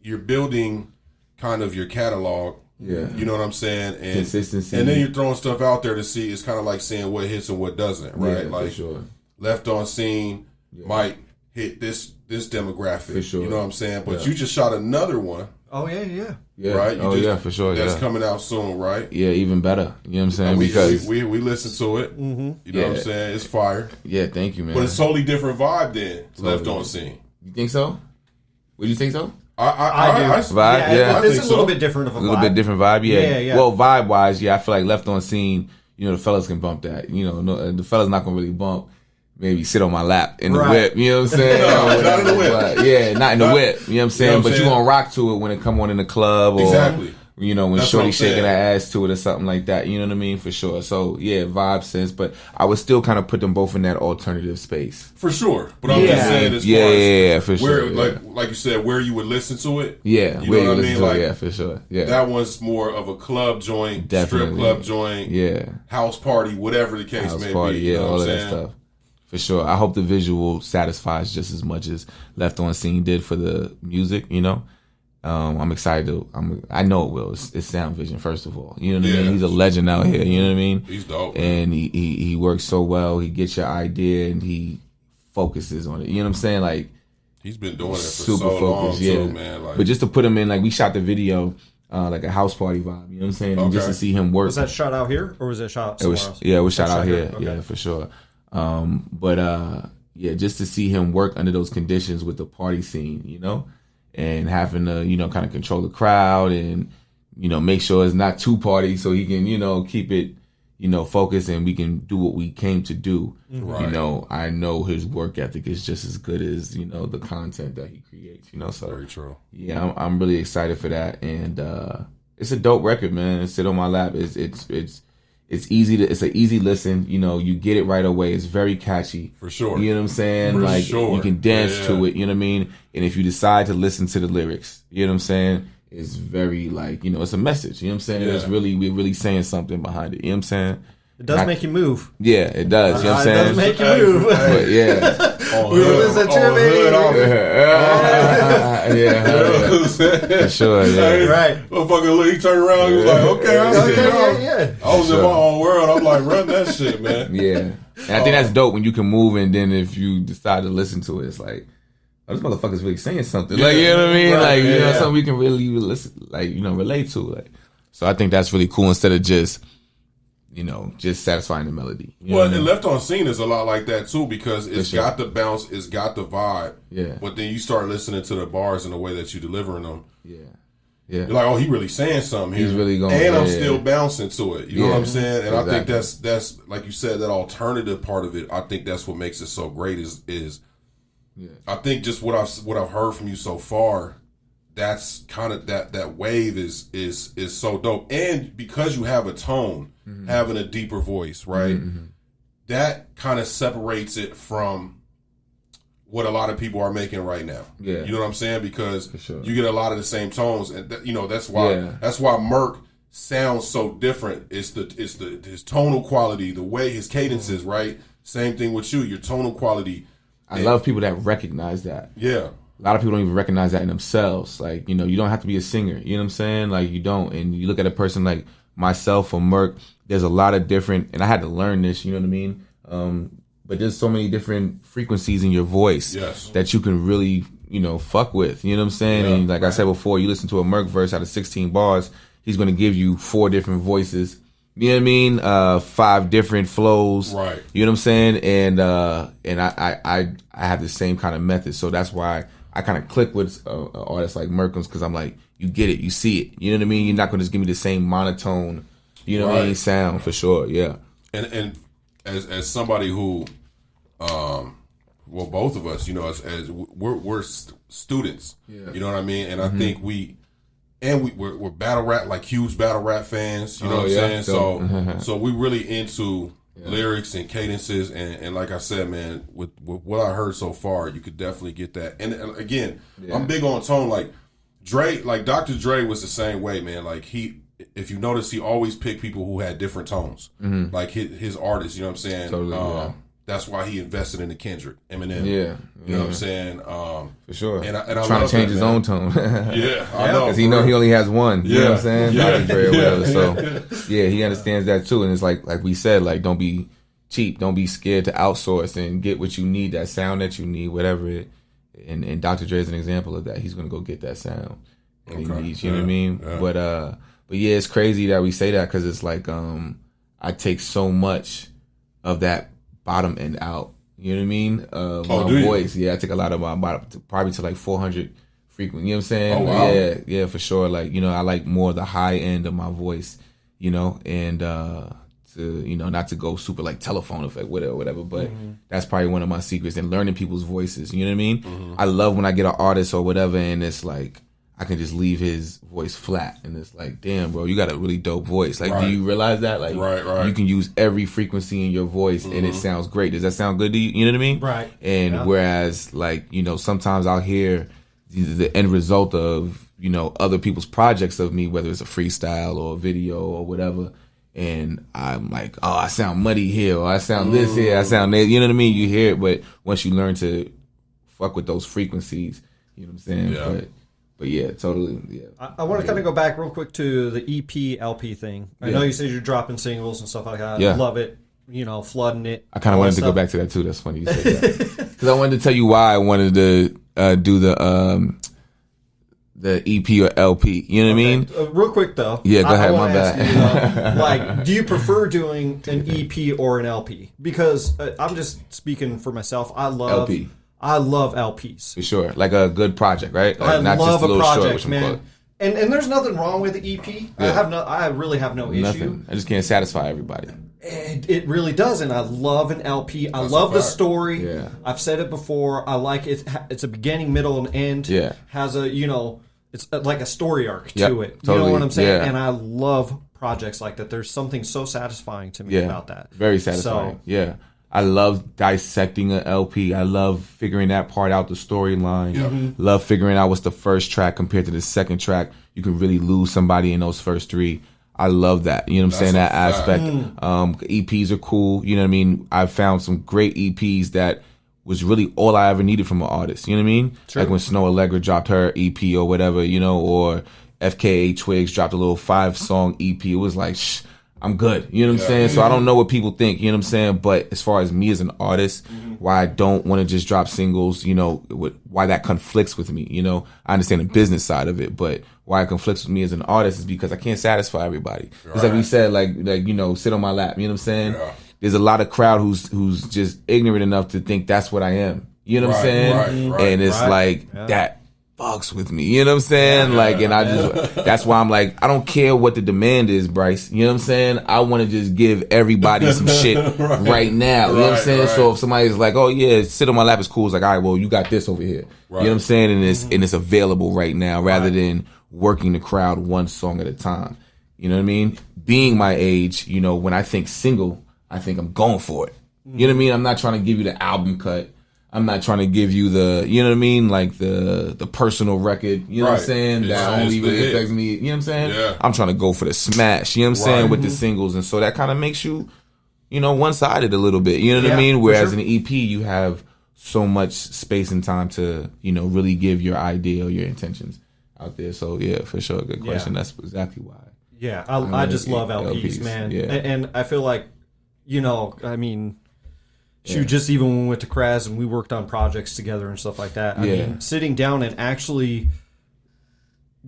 you're building kind of your catalog. Yeah. You know what I'm saying? And consistency. And then you're throwing stuff out there to see. It's kind of like seeing what hits and what doesn't, right? Yeah, like for sure. Left on Scene might hit this demographic. For sure. You know what I'm saying? But you just shot another one. Oh, yeah. Right? For sure. That's coming out soon, right? Yeah, even better. You know what I'm saying? Because we listen to it. Mm-hmm. You know what I'm saying? It's fire. Yeah, thank you, man. But it's totally different vibe than Left on Scene. You think so? Would you think so? I do. Vibe, it's a little bit different of a vibe. A little bit different vibe, yeah. Well, vibe-wise, I feel like Left on Scene, the fellas can bump that. The fellas not going to really bump. Maybe sit on my lap in the whip, you know what I'm saying? No, not in the whip. Not in the whip, you know what I'm saying? But you're going to rock to it when it come on in the club or, when that's Shorty shaking her ass to it or something like that, you know what I mean? For sure. So, vibe sense, but I would still kind of put them both in that alternative space. For sure. But I'm just saying as far as for sure. Like you said, where you would listen to it. Yeah, you know what I mean? Like, for sure. Yeah. That one's more of a club joint, strip club joint, house party, whatever the case may be. You know all what of I'm that stuff. For sure. I hope the visual satisfies just as much as Left on Scene did for the music, I'm excited I know it will. It's Sound Vision, first of all. You know what I mean? He's a legend out here, you know what I mean? He's dope. And he works so well. He gets your idea and he focuses on it. You know what I'm saying? Like, he's been doing it for so long too, man. Like, but just to put him in, like, we shot the video like a house party vibe, you know what I'm saying? And just to see him work. Was that shot out here or was it shot somewhere else? Yeah, it was shot out here. Okay. Yeah, for sure. But just to see him work under those conditions with the party scene, and having to, you know, kind of control the crowd and, you know, make sure it's not too party so he can, you know, keep it, you know, focused and we can do what we came to do. Right. You know, I know his work ethic is just as good as, you know, the content that he creates, you know, so. Very true. Yeah, I'm really excited for that. And it's a dope record, man. It sit on my lap. It's easy it's an easy listen. You know, you get it right away. It's very catchy. For sure. You know what I'm saying? You can dance to it, you know what I mean? And if you decide to listen to the lyrics, you know what I'm saying? It's very like, you know, it's a message. You know what I'm saying? Yeah. We're really saying something behind it. You know what I'm saying? It does make you move. Yeah, it does. You know what I'm saying? It does make you move. But yeah. We listen to it, yeah. For sure, yeah. Right. Motherfucker, look, he turned around, he was like, okay, I was in my own world. I'm like, run that shit, man. Yeah. And I think that's dope when you can move and then if you decide to listen to it, it's like, oh, this motherfucker's really saying something. Like, you know what I mean? Right, like, you know, something we can really listen, like, you know, relate to. Like, so I think that's really cool instead of just, you know, just satisfying the melody. Well, and Left on Scene is a lot like that too because it's got the bounce, it's got the vibe. Yeah. But then you start listening to the bars and the way that you're delivering them. Yeah. Yeah. You're like, oh, he really saying something here. He's really going. And I'm still bouncing to it. You know what I'm saying? And I think that's like you said, that alternative part of it. I think that's what makes it so great. Is I think just what I've heard from you so far. That's kind of that wave is so dope, and because you have a tone, having a deeper voice, right? That kind of separates it from what a lot of people are making right now. Yeah, you know what I'm saying? Because you get a lot of the same tones, and you know that's why Merc sounds so different. It's his tonal quality, the way his cadence is, right? Same thing with you, your tonal quality. I love people that recognize that. Yeah. A lot of people don't even recognize that in themselves. Like, you know, you don't have to be a singer. You know what I'm saying? Like, you don't. And you look at a person like myself or Merc, there's a lot of different, and I had to learn this, you know what I mean? But there's so many different frequencies in your voice that you can really, you know, fuck with. You know what I'm saying? Yeah, and like I said before, you listen to a Merc verse out of 16 bars, he's going to give you 4 different voices. You know what I mean? 5 different flows. Right. You know what I'm saying? And I have the same kind of method. So that's why I kind of click with artists like Merkins because I'm like, you get it, you see it. You know what I mean? You're not going to just give me the same monotone, you know what I mean, sound for sure. Yeah. And as somebody who, well, both of us, you know, as we're students. Yeah. You know what I mean? And I think we're battle rap, like huge battle rap fans. You know what I'm saying? So we really into lyrics and cadences, and like I said, man, with what I heard so far, you could definitely get that. And again, I'm big on tone. Like Dre, like Dr. Dre was the same way, man. Like if you notice, he always picked people who had different tones. Like his artists, you know what I'm saying? Totally, that's why he invested in the Kendrick, Eminem. Yeah, you know what I'm saying? For sure. And I trying to change his own tone. Yeah, I know. Because he only has one. You know what I'm saying? Yeah. Very well. So yeah, he understands that too. And it's like we said, like don't be cheap, don't be scared to outsource and get what you need, that sound that you need, whatever it. And Dr. Dre is an example of that. He's gonna go get that sound that he needs. You know what I mean? Yeah. But yeah, it's crazy that we say that because it's like I take so much of that bottom end out. You know what I mean? My voice. Yeah, I take a lot of my bottom, probably to like 400 frequent. You know what I'm saying? Oh, wow. Yeah, for sure. Like, you know, I like more the high end of my voice, you know, and to, you know, not to go super like telephone effect with it or whatever, but that's probably one of my secrets in learning people's voices. You know what I mean? I love when I get an artist or whatever and it's like, I can just leave his voice flat, and it's like, damn, bro, you got a really dope voice. Like, do you realize that? Like, you can use every frequency in your voice, and it sounds great. Does that sound good to you? You know what I mean? Right. And whereas, like, you know, sometimes I'll hear the end result of, you know, other people's projects of me, whether it's a freestyle or a video or whatever, and I'm like, oh, I sound muddy here, or I sound this here, I sound there. You know what I mean? You hear it, but once you learn to fuck with those frequencies, you know what I'm saying? Yeah. But yeah, totally. Yeah. I want to kind of go back real quick to the EP, LP thing. I know you said you're dropping singles and stuff like that. Yeah. Love it. You know, flooding it. I kind of wanted to go back to that too. That's funny you said that. Because I wanted to tell you why I wanted to do the EP or LP. You know what I mean? Real quick though. Yeah, go ahead. My bad. You, like, do you prefer doing an EP or an LP? Because I'm just speaking for myself. I love LP. I love LPs. For sure. Like a good project, right? Like I love a project, man. And there's nothing wrong with the EP. Yeah. I really have no issue. I just can't satisfy everybody. It really doesn't. I love an LP. I love the story. Yeah. I've said it before. I like it. It's a beginning, middle, and end. Yeah. Has a, it's like a story arc to it. Totally. You know what I'm saying? Yeah. And I love projects like that. There's something so satisfying to me about that. Very satisfying. So, yeah. I love dissecting an LP. I love figuring that part out, the storyline. Yeah. Mm-hmm. Love figuring out what's the first track compared to the second track. You can really lose somebody in those first three. I love that. You know what I'm saying? That aspect. EPs are cool. You know what I mean? I've found some great EPs that was really all I ever needed from an artist. You know what I mean? True. Like when Snow Allegra dropped her EP or whatever, or FKA Twigs dropped a little 5-song EP. It was like, I'm good. You know what I'm saying? So I don't know what people think, you know what I'm saying? But as far as me as an artist, why I don't want to just drop singles, why that conflicts with me, I understand the business side of it, but why it conflicts with me as an artist is because I can't satisfy everybody. Because like we said, like sit on my lap, you know what I'm saying? Yeah. There's a lot of crowd who's just ignorant enough to think that's what I am. You know what I'm saying? And it's that fucks with me. You know what I'm saying? And I just, that's why I'm like, I don't care what the demand is, Bryce. You know what I'm saying? I want to just give everybody some shit right now. You know what I'm saying? So if somebody's like, oh yeah, sit on my lap is cool. It's like, all right, well, you got this over here. You know what I'm saying? And it's available right now rather than working the crowd one song at a time. You know what I mean? Being my age, when I think single, I think I'm going for it. You know what I mean? I'm not trying to give you the album cut. I'm not trying to give you the, you know what I mean? Like the personal record, you know what I'm saying? That only really affects me, you know what I'm saying? Yeah. I'm trying to go for the smash, you know what I'm saying? With the singles. And so that kind of makes you, one-sided a little bit, you know what I mean? Whereas in an EP, you have so much space and time to, really give your idea or your intentions out there. So yeah, for sure. Good question. That's exactly why. Yeah. I just love LPs, man. Yeah. And I feel like, just even when we went to Kraz and we worked on projects together and stuff like that. I mean, sitting down and actually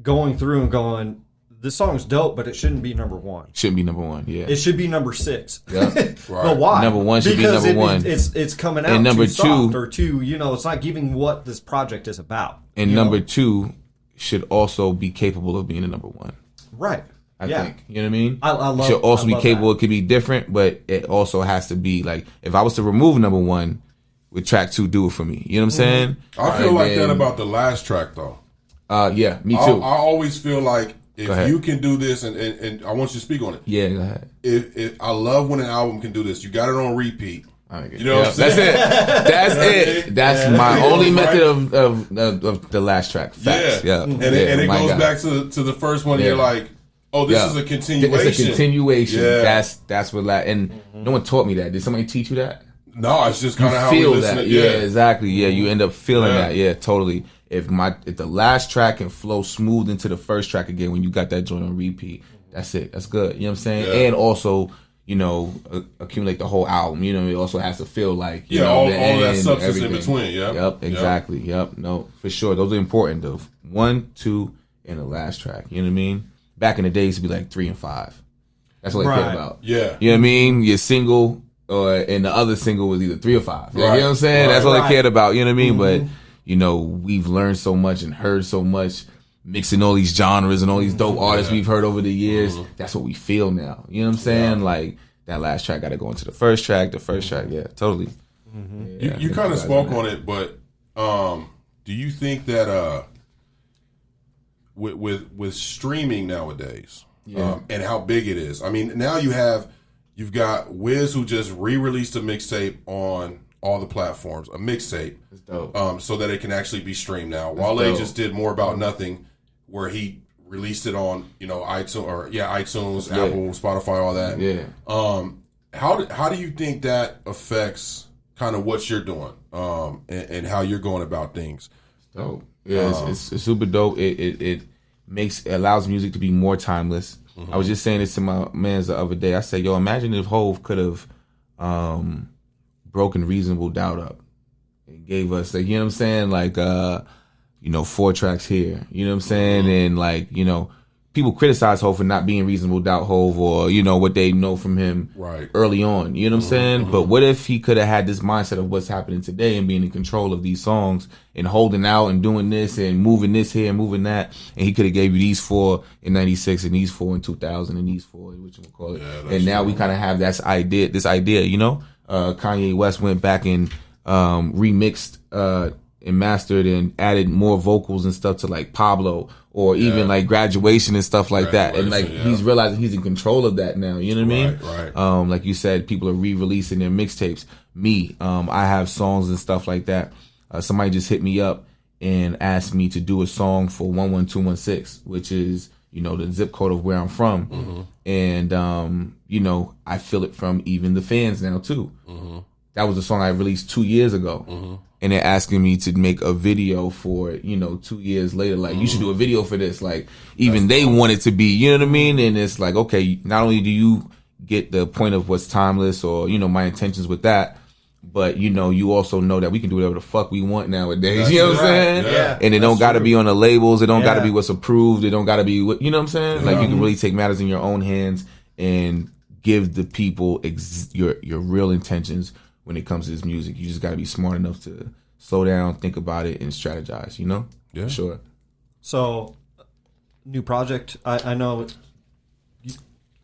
going through and going, this song's dope, but it shouldn't be number one. Shouldn't be number one, yeah. It should be number 6. Yeah. But why? Number one should be number one. It's coming out and number too soft or too, it's not giving what this project is about. And number 2 should also be capable of being a number one. Right. I think. You know what I mean? I love it. Should also be capable. That. It could be different, but it also has to be like, if I was to remove number 1, would track 2 do it for me? You know what I'm saying? I feel like that about the last track, though. Yeah, me too. I always feel like if you can do this, and I want you to speak on it. Yeah, go ahead. If I love when an album can do this. You got it on repeat. You know what I'm saying? That's it. That's my only method of the last track. Facts. Yeah. And it goes back to the first one. You're like, oh, this is a continuation. It's a continuation. Yeah. That's what. And no one taught me that. Did somebody teach you that? No, it's just kind of how we feel listen. That. Yeah, exactly. Yeah, you end up feeling that. Yeah, totally. If the last track can flow smooth into the first track again when you got that joint on repeat, that's it. That's good. You know what I'm saying? Yeah. And also, accumulate the whole album. It also has to feel like all that substance in between. Yep, exactly. Yep. No, for sure. Those are important though. 1, 2, and the last track. You know what I mean? Back in the days, it'd be like 3 and 5. That's what I cared about. Yeah. You know what I mean? Your single and the other single was either 3 or 5. You know what I'm saying? That's all I cared about. You know what I mean? But we've learned so much and heard so much, mixing all these genres and all these dope artists we've heard over the years. That's what we feel now. You know what I'm saying? Like, that last track got to go into the first track. The first track, totally. Yeah, you kind of spoke on it, but do you think that with streaming nowadays and how big it is? I mean, now you've got Wiz who just re-released a mixtape on all the platforms, a mixtape, so that it can actually be streamed now. Wale just did More About Nothing, where he released it on iTunes, Apple, Spotify, all that. Yeah. How do you think that affects kind of what you're doing and how you're going about things? Dope. Yeah, it's super dope. It allows music to be more timeless. I was just saying this to my mans the other day. I said, yo, imagine if Hov could have broken Reasonable Doubt up and gave us, like, you know what I'm saying, like 4 tracks here, you know what I'm saying, and people criticize Hov for not being reasonable doubt Hov, or what they know from him early on. You know what I'm saying? But what if he could have had this mindset of what's happening today and being in control of these songs and holding out and doing this and moving this here and moving that, and he could have gave you these 4 in '96 and these 4 in 2000 and these 4, which we'll call it. Yeah, and now we kind of have this idea. Kanye West went back and remixed and mastered and added more vocals and stuff to like Pablo, or even like Graduation and stuff like that. And like he's realizing he's in control of that now. You know what I mean? Right. Like you said, people are re-releasing their mixtapes. I have songs and stuff like that. Somebody just hit me up and asked me to do a song for 11216, which is, the zip code of where I'm from. And, I feel it from even the fans now too. That was a song I released 2 years ago. And they're asking me to make a video for it, 2 years later. Like, you should do a video for this. Like, even they want it to be, you know what I mean? And it's like, okay, not only do you get the point of what's timeless or, my intentions with that, but, you also know that we can do whatever the fuck we want nowadays. You know what I'm saying? Yeah. And it don't got to be on the labels. It don't got to be what's approved. It don't got to be what, you know what I'm saying? Like, you can really take matters in your own hands and give the people your real intentions when it comes to this music. You just got to be smart enough to slow down, think about it, and strategize, Yeah. Sure. So, new project. I know.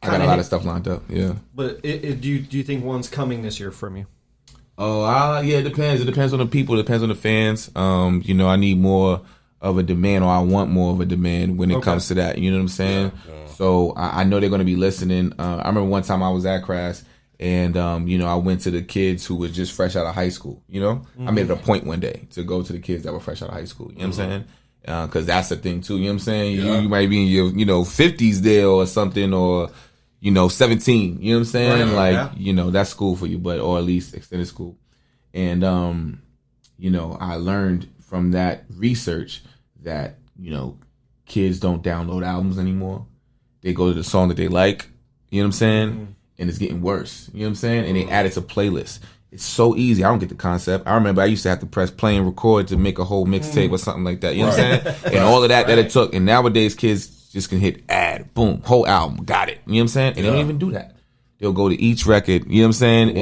I got a lot of stuff lined up, yeah. But do you think one's coming this year from you? Oh, yeah, it depends. It depends on the people. It depends on the fans. I need more of a demand, or I want more of a demand when it comes to that. You know what I'm saying? Yeah. So, I know they're going to be listening. I remember one time I was at Crass, and, I went to the kids who were just fresh out of high school, I made it a point one day to go to the kids that were fresh out of high school, you know what I'm saying? Cause that's the thing too, you know what I'm saying? Yeah. You might be in your, 50s there or something, or, 17, you know what I'm saying? Like, that's school for you, or at least extended school. And, I learned from that research that, kids don't download albums anymore. They go to the song that they like, you know what I'm saying? And it's getting worse. You know what I'm saying? And they add it to playlists. It's so easy. I don't get the concept. I remember I used to have to press play and record to make a whole mixtape or something like that. You know what I'm saying? And all of that it took. And nowadays kids just can hit add, boom, whole album, got it. You know what I'm saying? And they don't even do that. They'll go to each record, you know what I'm saying?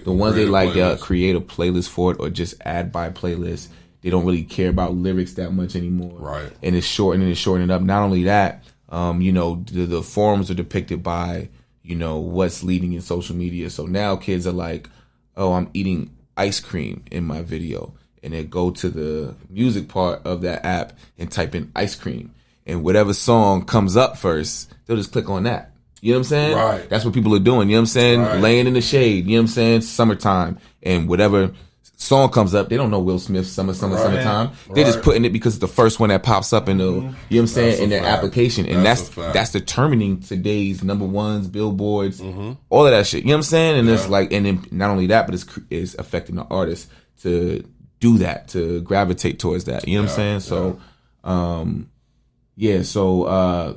The ones they like, they'll create a playlist for it, or just add by playlist. They don't really care about lyrics that much anymore. Right. And it's shortening it up. Not only that, the forums are depicted by, what's leading in social media. So now kids are like, oh, I'm eating ice cream in my video. And they go to the music part of that app and type in ice cream. And whatever song comes up first, they'll just click on that. You know what I'm saying? Right. That's what people are doing. You know what I'm saying? Right. Laying in the shade. You know what I'm saying? Summertime. And whatever song comes up, they don't know Will Smith's Summertime. They're just putting it because it's the first one that pops up in the, you know what I'm saying, in their application. And that's determining today's number ones, billboards, all of that shit. You know what I'm saying? And it's like, and then not only that, but it's affecting the artists to do that, to gravitate towards that. You know what I'm saying? So,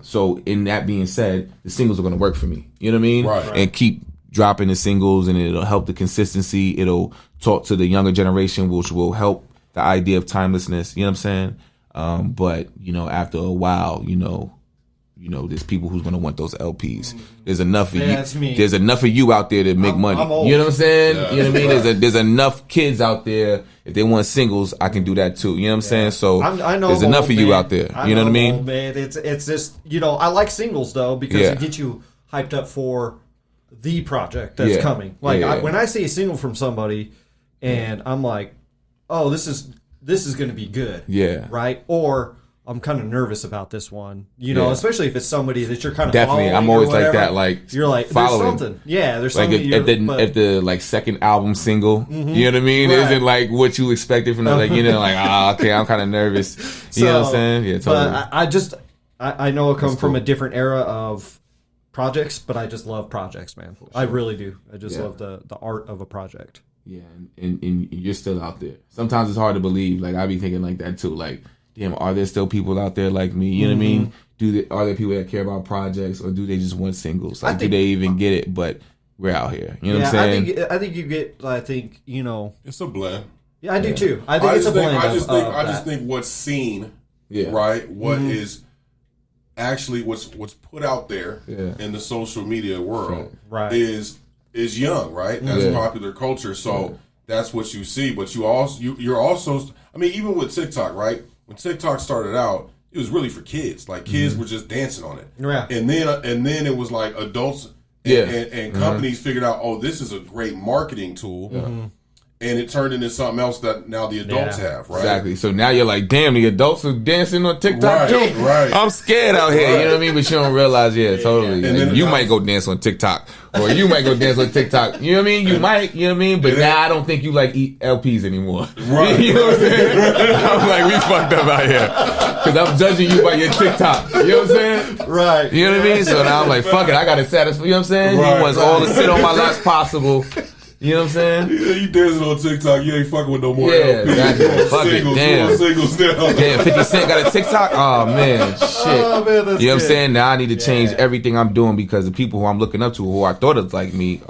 so in that being said, the singles are going to work for me. You know what I mean? Right. And keep dropping the singles, and it'll help the consistency. It'll talk to the younger generation, which will help the idea of timelessness. You know what I'm saying? But after a while, there's people who's gonna want those LPs. There's enough of you. That's me. There's enough of you out there to make money. I'm old. You know what I'm saying? Yeah. You know what I mean? There's enough kids out there. If they want singles, I can do that too. You know what I'm saying? So I know there's enough of you out there. You know what I mean? Old, man. It's just I like singles though, because it gets you hyped up for the project that's coming. Like when I see a single from somebody, and I'm like, oh, this is going to be good. Yeah. Right? Or I'm kind of nervous about this one. Especially if it's somebody that you're kind of definitely. I'm always like that. Like you're like following. There's something. Yeah, there's like something. if the like second album single, you know what I mean, isn't like what you expected from the okay, I'm kind of nervous. You know what I'm saying? Yeah, totally. But I know I come from a different era of projects, but I just love projects, man. Sure. I really do. I just love the art of a project. Yeah, and you're still out there. Sometimes it's hard to believe. Like I be thinking like that too. Like, damn, are there still people out there like me? You know what I mean? Are there people that care about projects, or do they just want singles? Like, do they even get it? But we're out here. You know what I'm saying? I think you get. I think it's a blend. Yeah, I do too. I think it's a blend. I just think what's seen, right? What is actually what's put out there in the social media world right. is young, right? That's popular culture. So that's what you see. But you're also, I mean, even with TikTok, right? When TikTok started out, it was really for kids. Like kids were just dancing on it. Yeah. And then it was like adults and companies figured out, oh, this is a great marketing tool. And it turned into something else that now the adults have, right? Exactly. So now you're like, damn, the adults are dancing on TikTok too. Right. I'm scared out here. You know what I mean? But you don't realize, totally. And then you might go dance on TikTok, or you might go dance on TikTok. You know what I mean? You might. You know what I mean? But now I don't think you like eat LPs anymore. Right. You know what I'm saying? I'm like, we fucked up out here because I'm judging you by your TikTok. You know what I'm saying? Right. You know what I mean? So now I'm like, fuck it, I gotta satisfy. You know what I'm saying? He wants all the shit on my laps possible. You know what I'm saying? Yeah, you dancing on TikTok, you ain't fucking with no more LPs. Exactly. Fuck singles, it, damn. Singles now. Damn, 50 Cent got a TikTok? Oh, man, shit. Oh, man, that's you know what I'm good. saying? Now I need to change everything I'm doing because the people who I'm looking up to, who I thought was like me,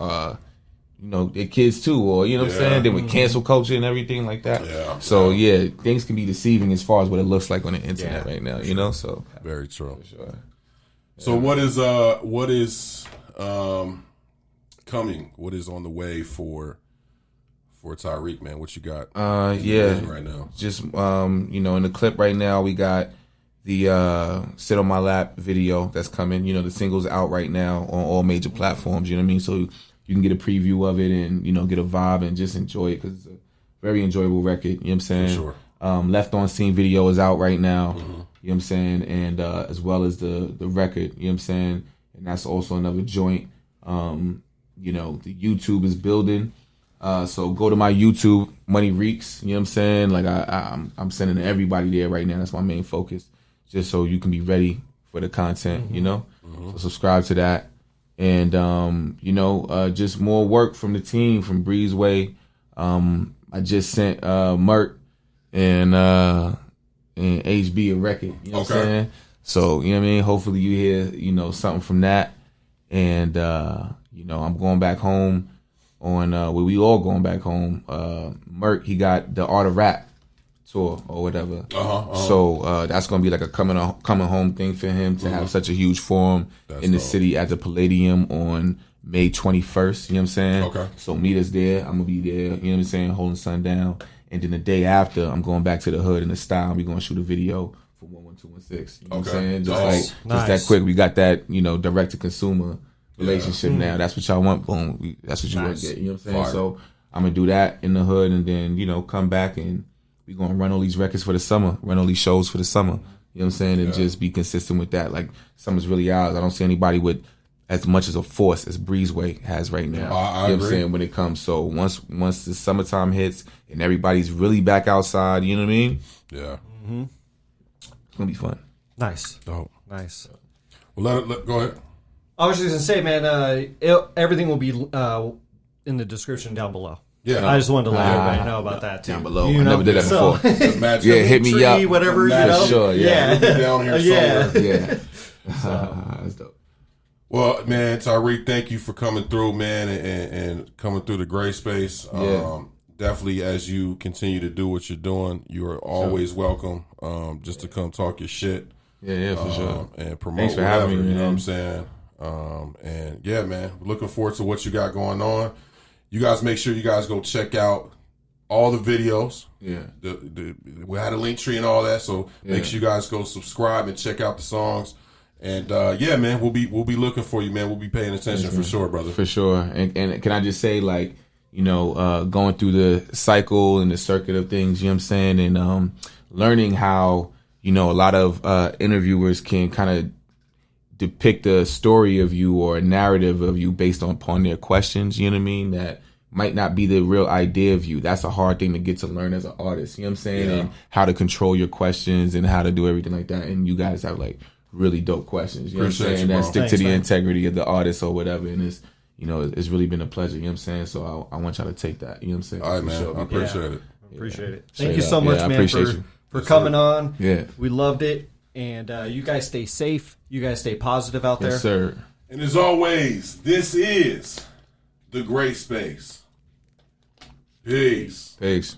they're kids too, or, you know what I'm saying? Then with cancel culture and everything like that. Yeah. So, things can be deceiving as far as what it looks like on the internet right now, you know? So very true. For sure. So what is coming? What is on the way for Tyrek, man? What you got? Right now. Just in the clip right now we got the Sit on My Lap video that's coming. You know, the single's out right now on all major platforms, you know what I mean? So you can get a preview of it and, get a vibe and just enjoy it because it's a very enjoyable record, you know what I'm saying? For sure. Left on Scene video is out right now, you know what I'm saying? And as well as the record, you know what I'm saying? And that's also another joint. The YouTube is building. So go to my YouTube, Money Reeks, you know what I'm saying? Like I'm sending everybody there right now. That's my main focus. Just so you can be ready for the content, you know? So subscribe to that. And just more work from the team, from Breezeway. I just sent Mert and HB a record, you know what I'm saying? So, you know what I mean? Hopefully you hear, something from that. And I'm going back home on we all going back home. Merk, he got the Art of Rap tour or whatever. So that's gonna be like a coming home thing for him to have such a huge forum in the city at the Palladium on May 21st. You know what I'm saying? Okay. So meet us there. I'm gonna be there. You know what I'm saying? Holding sun down. And then the day after, I'm going back to the hood in the style. We're gonna shoot a video for 11216. You know what I'm saying? Just that quick. We got that direct to consumer relationship now. That's what y'all want. Boom. That's what you want to get. You know what I'm saying? Fire. So I'm gonna do that in the hood, and then come back and we gonna run all these records for the summer, run all these shows for the summer. You know what I'm saying? And just be consistent with that. Like summer's really ours. I don't see anybody with as much as a force as Breezeway has right now. I you know agree. What I'm saying? When it comes, so once the summertime hits and everybody's really back outside, you know what I mean? Yeah. It's gonna be fun. Nice. Dope. Nice. Well, go ahead. I was just gonna say, man, everything will be in the description down below. Yeah, I just wanted to let everybody know about that too. Down below. I never did that before. Yeah, hit me up. Whatever, For sure. Yeah. Down here somewhere. Yeah. That's dope. Well, man, Tyrek, thank you for coming through, man, and coming through the gray space. Definitely, as you continue to do what you're doing, you are always welcome. Just to come talk your shit. Yeah, for sure. And promote. Thanks for whatever, having me, you know man. what I'm saying? And yeah, man, looking forward to what you got going on. You guys make sure you guys go check out all the videos. Yeah. We had a link tree and all that, so make sure you guys go subscribe and check out the songs. And man, we'll be looking for you, man. We'll be paying attention for sure, brother. For sure. And can I just say, like, going through the cycle and the circuit of things, you know what I'm saying, and learning how a lot of interviewers can kind of depict a story of you or a narrative of you based upon their questions, you know what I mean, that might not be the real idea of you. That's a hard thing to get to learn as an artist, you know what I'm saying, and how to control your questions and how to do everything like that. And you guys have, like, really dope questions, you know what I'm saying, that stick to the integrity of the artist or whatever, and it's, it's really been a pleasure, you know what I'm saying, so I want y'all to take that, you know what I'm saying. All right, man, sure. I appreciate it. Appreciate it. Thank you so much, man, for coming on. Yeah. We loved it. And you guys stay safe. You guys stay positive out there. Yes, sir. And as always, this is The Gray Space. Peace. Peace.